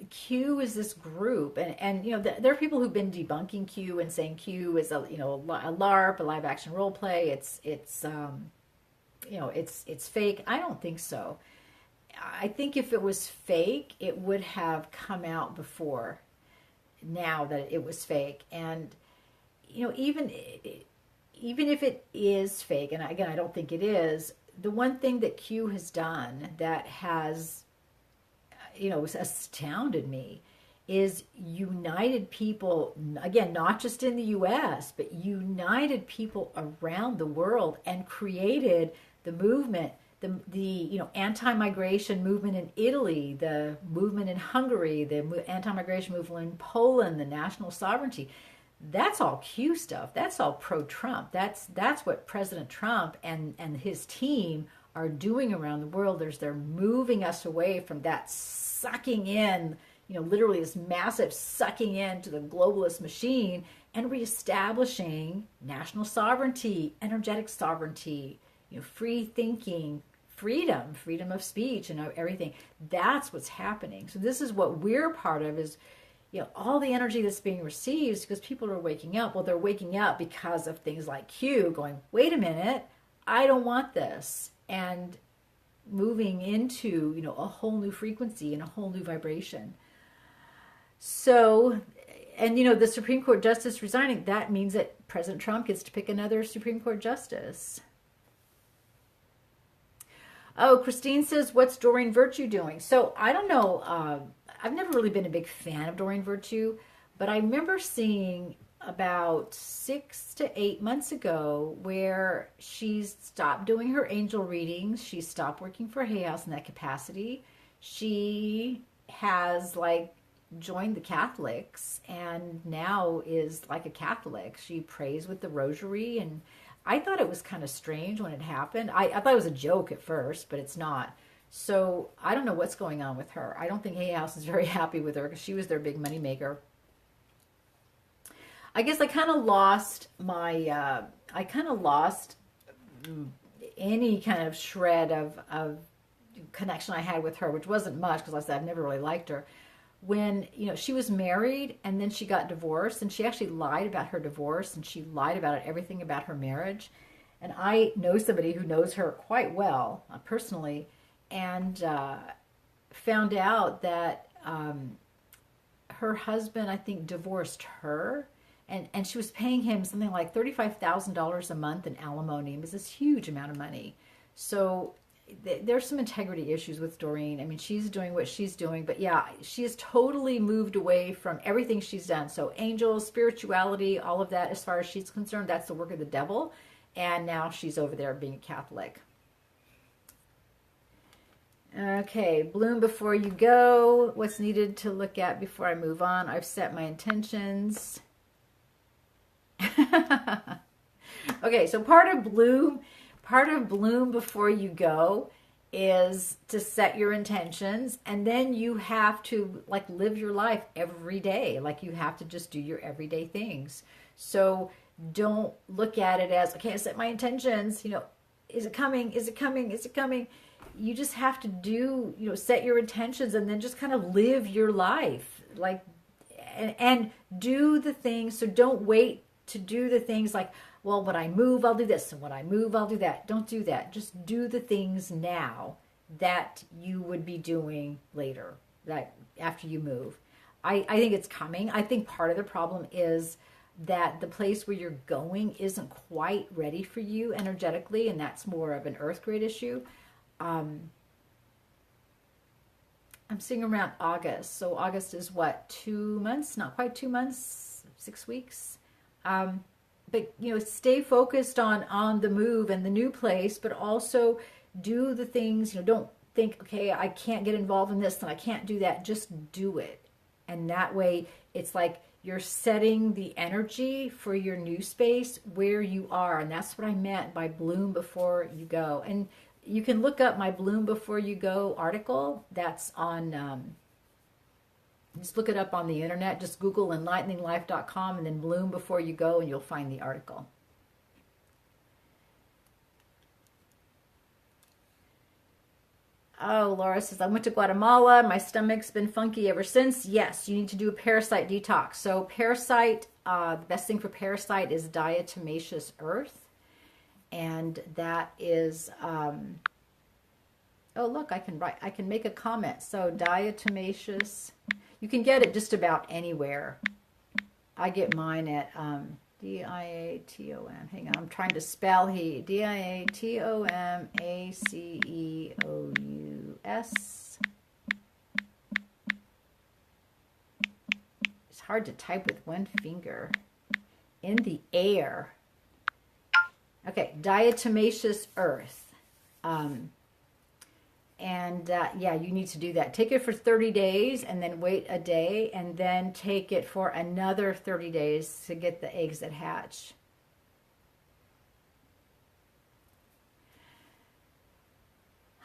Q is this group, and there are people who've been debunking Q and saying Q is a LARP, a live action role play. It's fake. I don't think so. I think if it was fake, it would have come out before now that it was fake. And even if it is fake, and again I don't think it is, the one thing that Q has done that has astounded me is united people, again, not just in the US, but united people around the world and created the movement, the anti-migration movement in Italy, the movement in Hungary, the anti-migration movement in Poland, the national sovereignty. That's all Q stuff. That's all pro-Trump. That's what President Trump and his team are doing around the world. They're moving us away from that sucking in, literally this massive sucking into the globalist machine, and reestablishing national sovereignty, energetic sovereignty, free thinking, freedom of speech, and everything. That's what's happening. So this is what we're part of, is all the energy that's being received, because people are waking up. Well, they're waking up because of things like Q going, wait a minute, I don't want this, and moving into a whole new frequency and a whole new vibration. So, and the Supreme Court justice resigning, that means that President Trump gets to pick another Supreme Court justice. Oh, Christine says, what's Doreen Virtue doing? So I don't know. I've never really been a big fan of Doreen Virtue, but I remember seeing about 6 to 8 months ago where she's stopped doing her angel readings. She stopped working for Hay House in that capacity. She has joined the Catholics and now is like a Catholic. She prays with the rosary, and I thought it was kind of strange when it happened. I thought it was a joke at first, but it's not. So I don't know what's going on with her. I don't think Hay House is very happy with her because she was their big money maker. I guess I kind of lost any kind of shred of connection I had with her, which wasn't much because, like I said, I've never really liked her. When she was married and then she got divorced, and she actually lied about her divorce, and she lied about everything about her marriage. And I know somebody who knows her quite well personally, and found out that her husband, I think, divorced her, and she was paying him something like $35,000 a month in alimony. It was this huge amount of money. So there's some integrity issues with Doreen. I mean, she's doing what she's doing, but yeah, she has totally moved away from everything she's done. So angels, spirituality, all of that, as far as she's concerned, that's the work of the devil. And now she's over there being a Catholic. Okay, bloom before you go. What's needed to look at before I move on? I've set my intentions. Okay, so part of bloom before you go is to set your intentions, and then you have to live your life every day. You have to just do your everyday things. So don't look at it as, okay, I set my intentions, is it coming? Is it coming? Is it coming? You just have to do, set your intentions and then just kind of live your life, and do the things. So don't wait to do the things well, when I move, I'll do this, and when I move, I'll do that. Don't do that. Just do the things now that you would be doing later, after you move. I think it's coming. I think part of the problem is that the place where you're going isn't quite ready for you energetically, and that's more of an earth grade issue. I'm seeing around August. So August is what, 2 months? Not quite 2 months, 6 weeks. But stay focused on the move and the new place, but also do the things. Don't think, okay, I can't get involved in this and I can't do that. Just do it. And that way it's like you're setting the energy for your new space where you are. And that's what I meant by bloom before you go. And you can look up my Bloom Before You Go article. That's on, just look it up on the internet. Just Google enlighteninglife.com and then Bloom Before You Go, and you'll find the article. Oh, Laura says, I went to Guatemala. My stomach's been funky ever since. Yes, you need to do a parasite detox. So parasite, the best thing for parasite is diatomaceous earth. And that is, oh, look, I can make a comment. So diatomaceous, you can get it just about anywhere. I get mine at D-I-A-T-O-M. Hang on, I'm trying to spell he. D-I-A-T-O-M-A-C-E-O-U-S. It's hard to type with one finger. In the air. Okay, diatomaceous earth. Yeah, you need to do that. Take it for 30 days and then wait a day and then take it for another 30 days to get the eggs that hatch.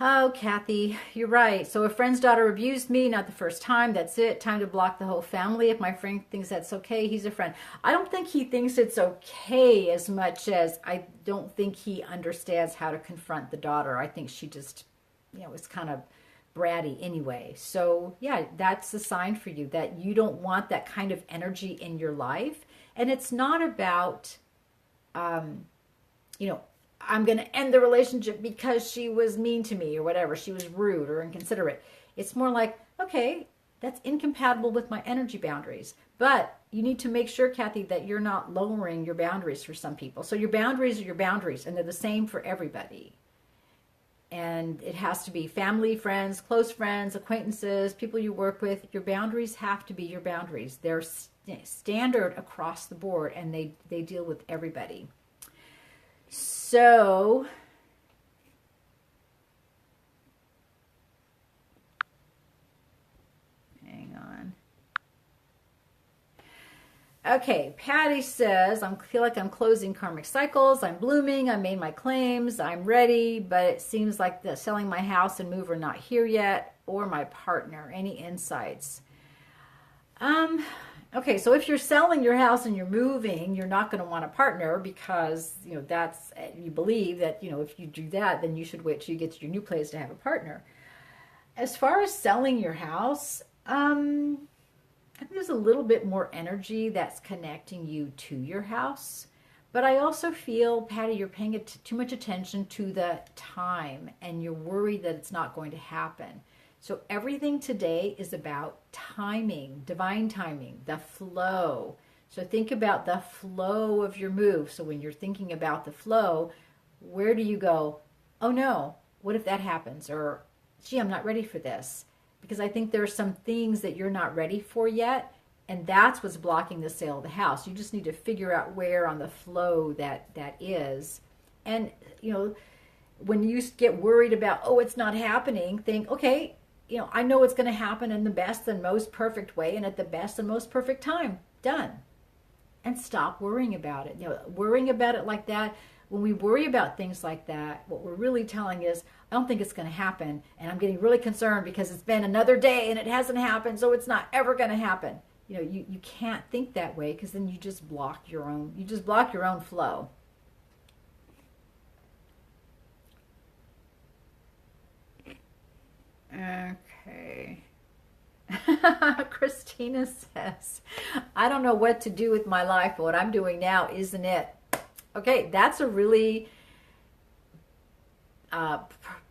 Oh, Kathy, you're right. So a friend's daughter abused me, not the first time. That's it. Time to block the whole family. If my friend thinks that's okay, he's a friend. I don't think he thinks it's okay as much as I don't think he understands how to confront the daughter. I think she just, is kind of bratty anyway. So yeah, that's a sign for you that you don't want that kind of energy in your life. And it's not about, I'm going to end the relationship because she was mean to me or whatever. She was rude or inconsiderate. It's more like, okay, that's incompatible with my energy boundaries. But you need to make sure, Kathy, that you're not lowering your boundaries for some people. So your boundaries are your boundaries, and they're the same for everybody. And it has to be family, friends, close friends, acquaintances, people you work with. Your boundaries have to be your boundaries. They're standard across the board, and they deal with everybody. So, hang on. Okay, Patty says, I feel like I'm closing karmic cycles. I'm blooming. I made my claims. I'm ready, but it seems like the selling my house and move are not here yet, or my partner. Any insights? Okay, so if you're selling your house and you're moving, you're not going to want a partner because, that's, you believe that, if you do that, then you should wait till you get to your new place to have a partner. As far as selling your house, I think there's a little bit more energy that's connecting you to your house. But I also feel, Patty, you're paying too much attention to the time and you're worried that it's not going to happen. So everything today is about timing, divine timing, the flow. So think about the flow of your move. So when you're thinking about the flow, where do you go, oh no, what if that happens? Or, gee, I'm not ready for this. Because I think there are some things that you're not ready for yet. And that's what's blocking the sale of the house. You just need to figure out where on the flow that is. And, when you get worried about, oh, it's not happening, think, okay, I know it's going to happen in the best and most perfect way and at the best and most perfect time. Done. And stop worrying about it. Worrying about it like that, when we worry about things like that, what we're really telling is, I don't think it's going to happen. And I'm getting really concerned because it's been another day and it hasn't happened, so it's not ever going to happen. You can't think that way because then you just block your own flow. Okay. Christina says, I don't know what to do with my life, but what I'm doing now isn't it. Okay, that's a really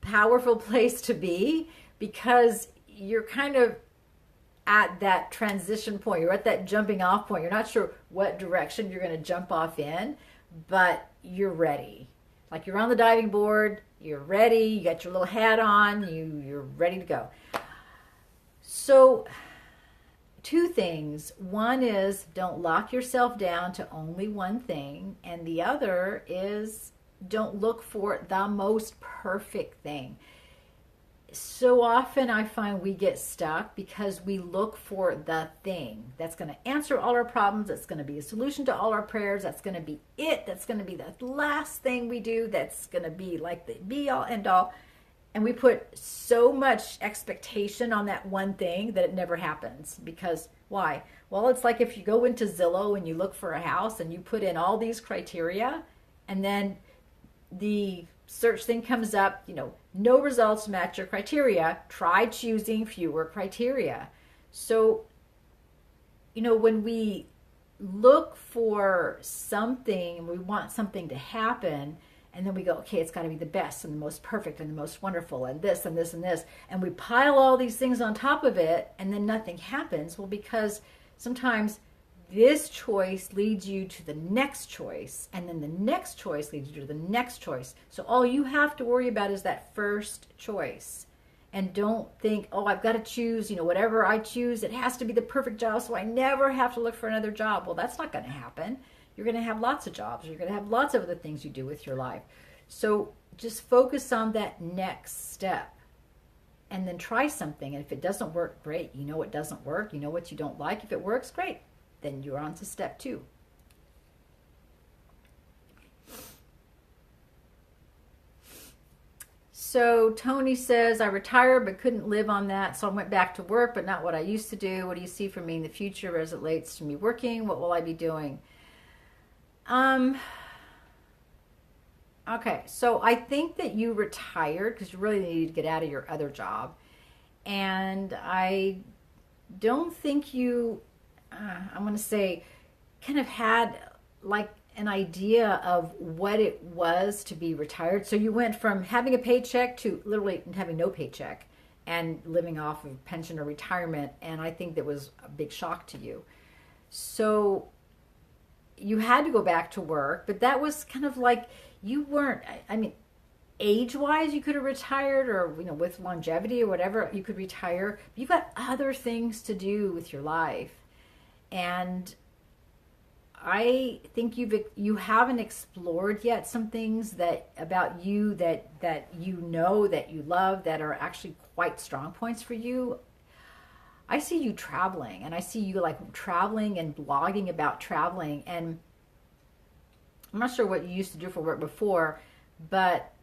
powerful place to be because you're kind of at that transition point. You're at that jumping off point. You're not sure what direction you're going to jump off in, but you're ready. Like you're on the diving board, you're ready, you got your little hat on, you're ready to go. So, two things. One is don't lock yourself down to only one thing, and the other is don't look for the most perfect thing. So often I find we get stuck because we look for the thing that's going to answer all our problems, that's going to be a solution to all our prayers, that's going to be it, that's going to be the last thing we do, that's going to be like the be all end all. And we put so much expectation on that one thing that it never happens. Because why? Well, it's like if you go into Zillow and you look for a house and you put in all these criteria, and then the search thing comes up, no results match your criteria. Try choosing fewer criteria. So, when we look for something, we want something to happen, and then we go, okay, it's got to be the best and the most perfect and the most wonderful and this and this and this. And we pile all these things on top of it, and then nothing happens. Well, because sometimes this choice leads you to the next choice, and then the next choice leads you to the next choice. So all you have to worry about is that first choice. And don't think, oh, I've got to choose, whatever I choose, it has to be the perfect job, so I never have to look for another job. Well, that's not going to happen. You're going to have lots of jobs. You're going to have lots of other things you do with your life. So just focus on that next step. And then try something. And if it doesn't work, great. You know it doesn't work. You know what you don't like. If it works, great. Then you're on to step 2. So Tony says, I retired but couldn't live on that, so I went back to work, but not what I used to do. What do you see for me in the future as it relates to me working? What will I be doing? Okay, so I think that you retired because you really needed to get out of your other job. And I don't think you, I'm going to say, kind of had like an idea of what it was to be retired. So you went from having a paycheck to literally having no paycheck and living off of pension or retirement. And I think that was a big shock to you. So you had to go back to work, but that was kind of like you weren't, age-wise you could have retired, or with longevity or whatever, you could retire. You've got other things to do with your life. And I think you haven't explored yet some things that about you that that you love, that are actually quite strong points for you. I see you traveling, and I see you like traveling and blogging about traveling. And I'm not sure what you used to do for work before, but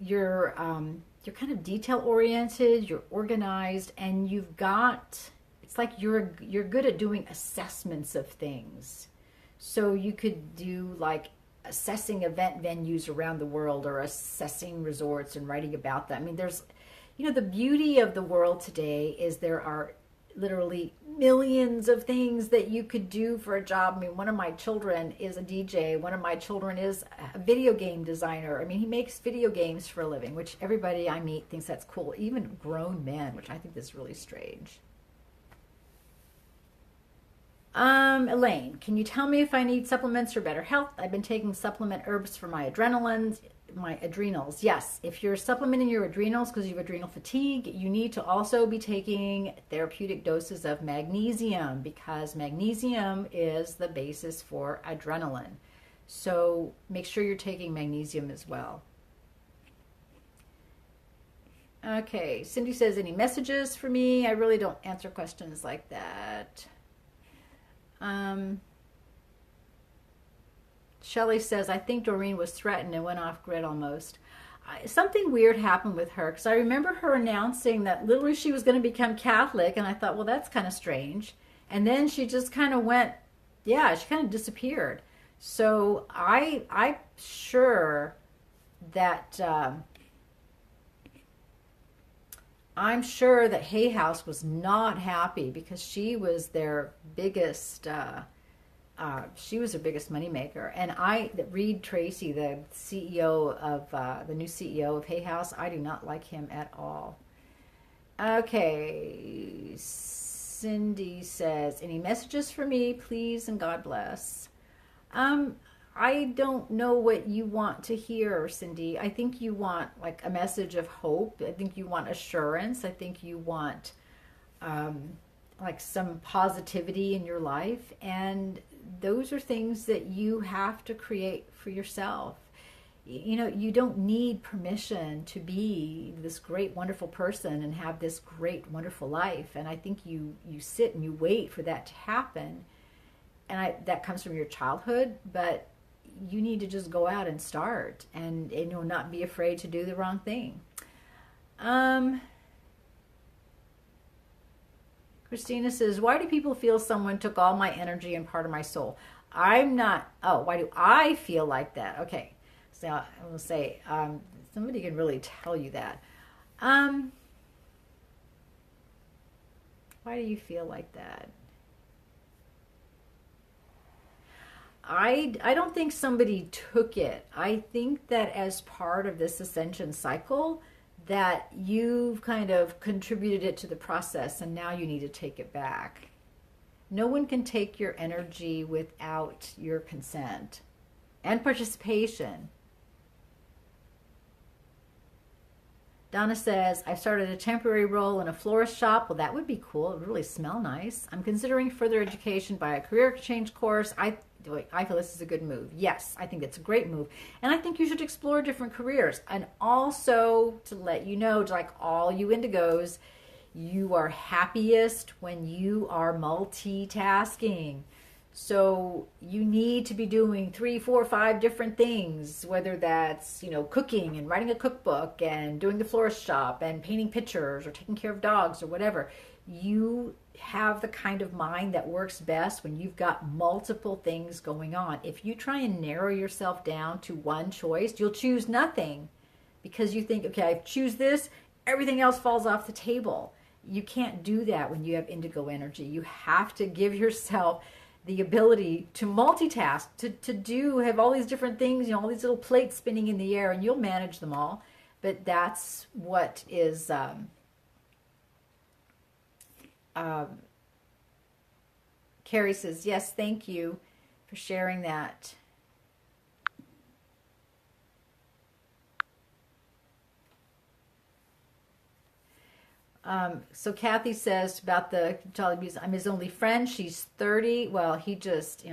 you're kind of detail oriented, you're organized, and you've got, it's like you're good at doing assessments of things. So you could do like assessing event venues around the world, or assessing resorts and writing about them. There's, the beauty of the world today is there are literally millions of things that you could do for a job. One of my children is a DJ. One of my children is a video game designer. He makes video games for a living, which everybody I meet thinks that's cool, even grown men, which I think is really strange. Elaine, can you tell me if I need supplements for better health? I've been taking supplement herbs for my adrenals. Yes, if you're supplementing your adrenals because you have adrenal fatigue, you need to also be taking therapeutic doses of magnesium, because magnesium is the basis for adrenaline. So make sure you're taking magnesium as well. Okay, Cindy says, any messages for me? I really don't answer questions like that. Shelley says, I think Doreen was threatened and went off grid almost. Something weird happened with her, because I remember her announcing that literally she was going to become Catholic, and I thought, well, that's kind of strange. And then she just kind of went, she kind of disappeared. So I'm sure that Hay House was not happy, because she was their biggest she was their biggest moneymaker. And Reed Tracy, the CEO of the new CEO of Hay House, I do not like him at all. Okay. Cindy says, any messages for me, please, and God bless. Um, I don't know what you want to hear, Cindy. I think you want like a message of hope. I think you want assurance. I think you want um, like some positivity in your life. And those are things that you have to create for yourself. You know, you don't need permission to be this great, wonderful person and have this great, wonderful life. And I think you sit and you wait for that to happen. And that comes from your childhood, but you need to just go out and start and you know, not be afraid to do the wrong thing. Um, Christina says, why do people feel someone took all my energy and part of my soul? I'm not, oh, why do I feel like that? Okay. So I will say, somebody can really tell you that. Um, why do you feel like that? I don't think somebody took it. I think that as part of this ascension cycle, that you've kind of contributed it to the process and now you need to take it back. No one can take your energy without your consent and participation. Donna says, I've started a temporary role in a florist shop. Well, that would be cool. It would really smell nice. I'm considering further education by a career exchange course. I feel this is a good move. Yes, I think it's a great move. And I think you should explore different careers. And also to let you know, like all you indigos, you are happiest when you are multitasking. So you need to be doing 3, 4, 5 different things, whether that's, you know, cooking and writing a cookbook and doing the florist shop and painting pictures or taking care of dogs or whatever. You have the kind of mind that works best when you've got multiple things going on. If you try and narrow yourself down to one choice, you'll choose nothing because you think, okay, I choose this, everything else falls off the table. You can't do that when you have indigo energy. You have to give yourself the ability to multitask, to have all these different things, you know, all these little plates spinning in the air, and you'll manage them all. But that's what is Carrie says, yes, thank you for sharing that. So Kathy says about the child abuse, I'm his only friend. She's 30. Well, he just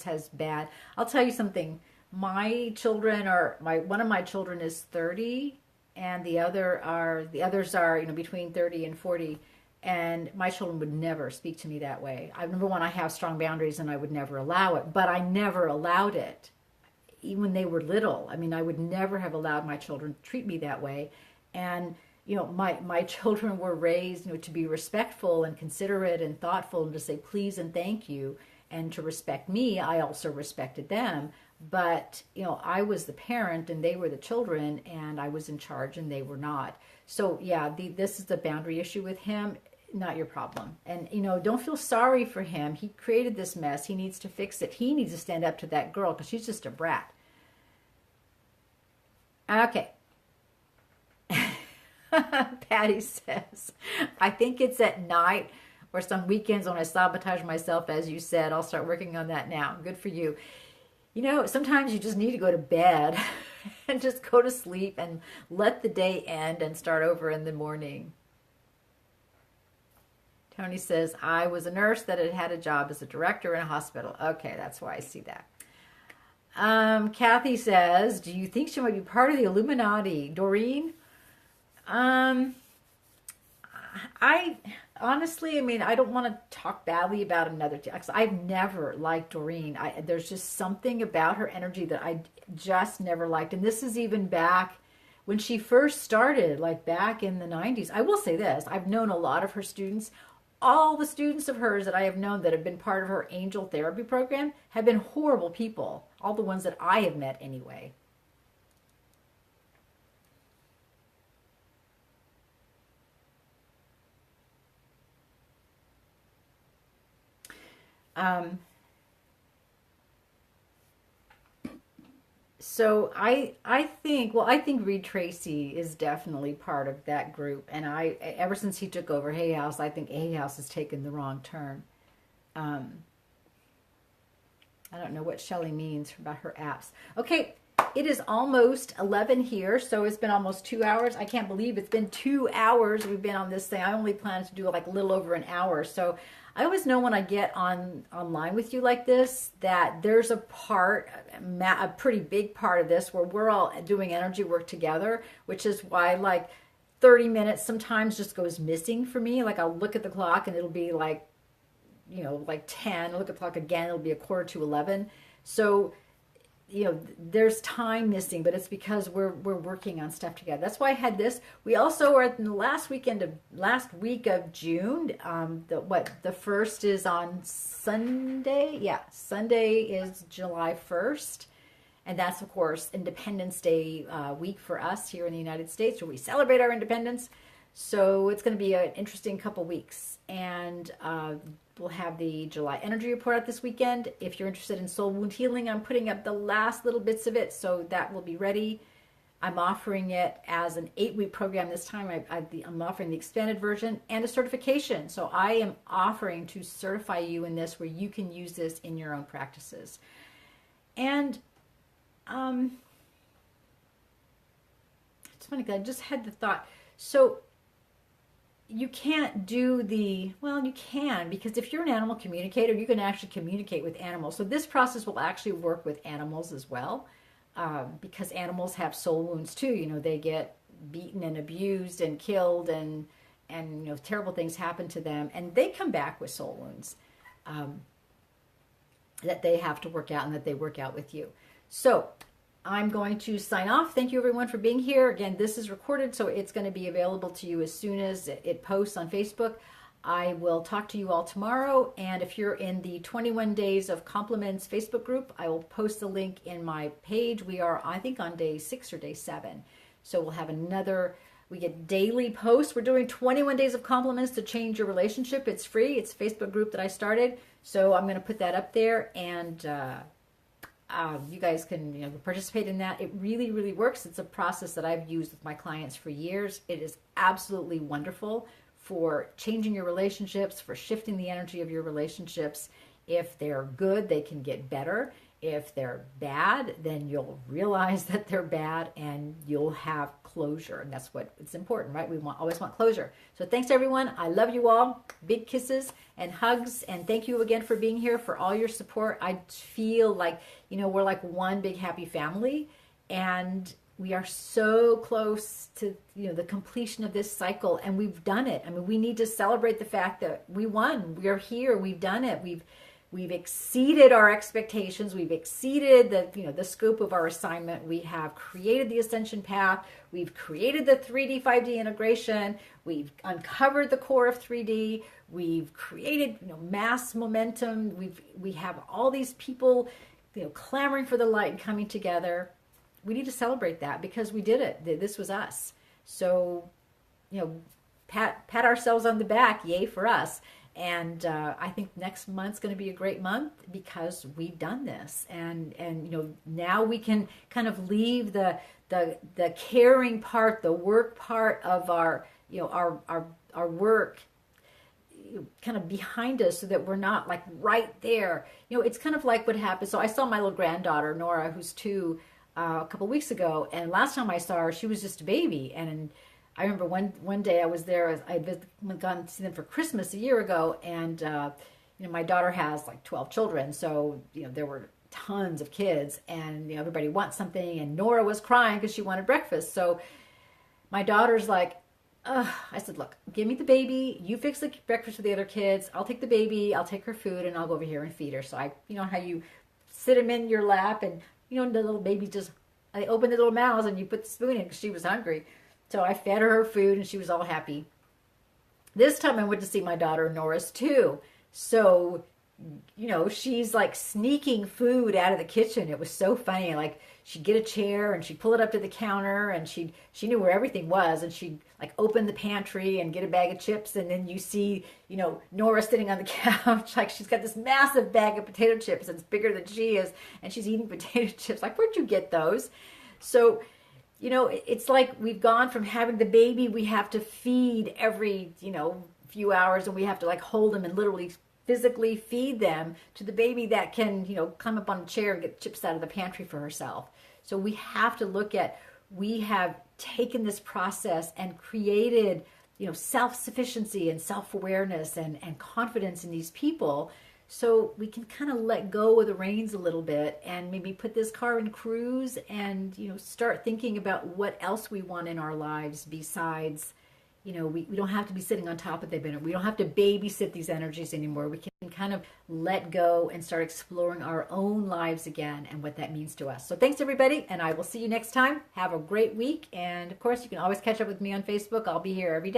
has bad. I'll tell you something. My children one of my children is 30 and the others are, you know, between 30 and 40. And my children would never speak to me that way. Number one, I have strong boundaries and I would never allow it, but I never allowed it. Even when they were little. I mean, I would never have allowed my children to treat me that way. And you know, my children were raised, you know, to be respectful and considerate and thoughtful and to say please and thank you and to respect me. I also respected them. But, you know, I was the parent and they were the children and I was in charge and they were not. So, yeah, this is the boundary issue with him, not your problem. And, you know, don't feel sorry for him. He created this mess. He needs to fix it. He needs to stand up to that girl because she's just a brat. Okay. Patty says, I think it's at night or some weekends when I sabotage myself, as you said. I'll start working on that now. Good for you. You know, sometimes you just need to go to bed and just go to sleep and let the day end and start over in the morning. Tony says, I was a nurse that had a job as a director in a hospital. Okay, that's why I see that. Kathy says, do you think she might be part of the Illuminati? Doreen? I honestly, I mean, I don't want to talk badly about another because I've never liked Doreen. There's just something about her energy that I just never liked. And this is even back when she first started, like back in the 90s. I will say this, I've known a lot of her students. All the students of hers that I have known that have been part of her angel therapy program have been horrible people. All the ones that I have met anyway. Um, So I think, well, I think Reed Tracy is definitely part of that group, and I, ever since he took over Hay House, I think Hay House has taken the wrong turn. Um, I don't know what Shelly means about her apps. Okay, it is almost 11 here, so it's been almost 2 hours. I can't believe it's been 2 hours we've been on this thing. I only planned to do like a little over an hour. So I always know when I get online with you like this that there's a part, a pretty big part of this where we're all doing energy work together, which is why like 30 minutes sometimes just goes missing for me. Like I'll look at the clock and it'll be like, like 10, look at the clock again, it'll be a quarter to 11. So, there's time missing, but it's because we're working on stuff together. That's why I had this. We also are in the last week of June. The first is on Sunday. Yeah, Sunday is July 1st. And that's, of course, Independence Day week for us here in the United States, where we celebrate our independence. So it's going to be an interesting couple weeks. And we'll have the July energy report out this weekend. If you're interested in soul wound healing, I'm putting up the last little bits of it, so that will be ready. I'm offering it as an 8-week program this time. I'm offering the expanded version and a certification. So I am offering to certify you in this, where you can use this in your own practices. And it's funny because I just had the thought. So you can't do you can, because if you're an animal communicator, you can actually communicate with animals. So this process will actually work with animals as well, because animals have soul wounds too. They get beaten and abused and killed, and terrible things happen to them, and they come back with soul wounds that they have to work out, and that they work out with you. So I'm going to sign off. Thank you everyone for being here. Again, this is recorded, so it's going to be available to you as soon as it posts on Facebook. I will talk to you all tomorrow. And if you're in the 21 Days of Compliments Facebook group, I will post the link in my page. We are, I think, on day 6 or day 7. So we'll have we get daily posts. We're doing 21 Days of Compliments to change your relationship. It's free. It's a Facebook group that I started. So I'm going to put that up there, and you guys can participate in that. It really, really works. It's a process that I've used with my clients for years. It is absolutely wonderful for changing your relationships, for shifting the energy of your relationships. If they're good, they can get better. If they're bad, then you'll realize that they're bad, and you'll have closure. And that's what it's important, right? We always want closure. So thanks everyone. I love you all. Big kisses and hugs. And thank you again for being here, for all your support. I feel like, we're like one big happy family, and we are so close to, the completion of this cycle, and we've done it. I mean, we need to celebrate the fact that we won. We are here. We've done it. We've exceeded our expectations. We've exceeded the scope of our assignment. We have created the ascension path. We've created the 3D, 5D integration. We've uncovered the core of 3D. We've created mass momentum. We have all these people clamoring for the light and coming together. We need to celebrate that, because we did it. This was us. So pat ourselves on the back. Yay for us. And I think next month's going to be a great month, because we've done this, and now we can kind of leave the caring part, the work part of our work kind of behind us, so that we're not like right there. It's kind of like what happened. So I saw my little granddaughter Nora, who's 2, a couple weeks ago, and last time I saw her, she was just a baby. And I remember one day I was there. I had gone to see them for Christmas a year ago, and my daughter has like 12 children, so there were tons of kids, and everybody wants something, and Nora was crying because she wanted breakfast. So my daughter's like, I said, look, give me the baby, you fix the breakfast for the other kids, I'll take the baby, I'll take her food, and I'll go over here and feed her. So I, how you sit him in your lap, and the little baby I opened the little mouths and you put the spoon in because she was hungry. So I fed her food, and she was all happy. This time I went to see my daughter Norris too. So she's like sneaking food out of the kitchen. It was so funny. Like she'd get a chair and she'd pull it up to the counter, and she knew where everything was, and she'd like open the pantry and get a bag of chips, and then you see, Nora sitting on the couch, like she's got this massive bag of potato chips that's bigger than she is, and she's eating potato chips. Like, where'd you get those? So, it's like we've gone from having the baby we have to feed every, few hours, and we have to like hold them and literally physically feed them, to the baby that can, climb up on a chair and get chips out of the pantry for herself. So we have to look at, we have taken this process and created, self-sufficiency and self-awareness and confidence in these people, so we can kind of let go of the reins a little bit and maybe put this car in cruise and, start thinking about what else we want in our lives besides, we don't have to be sitting on top of them. We don't have to babysit these energies anymore. We can kind of let go and start exploring our own lives again and what that means to us. So thanks, everybody, and I will see you next time. Have a great week. And, of course, you can always catch up with me on Facebook. I'll be here every day.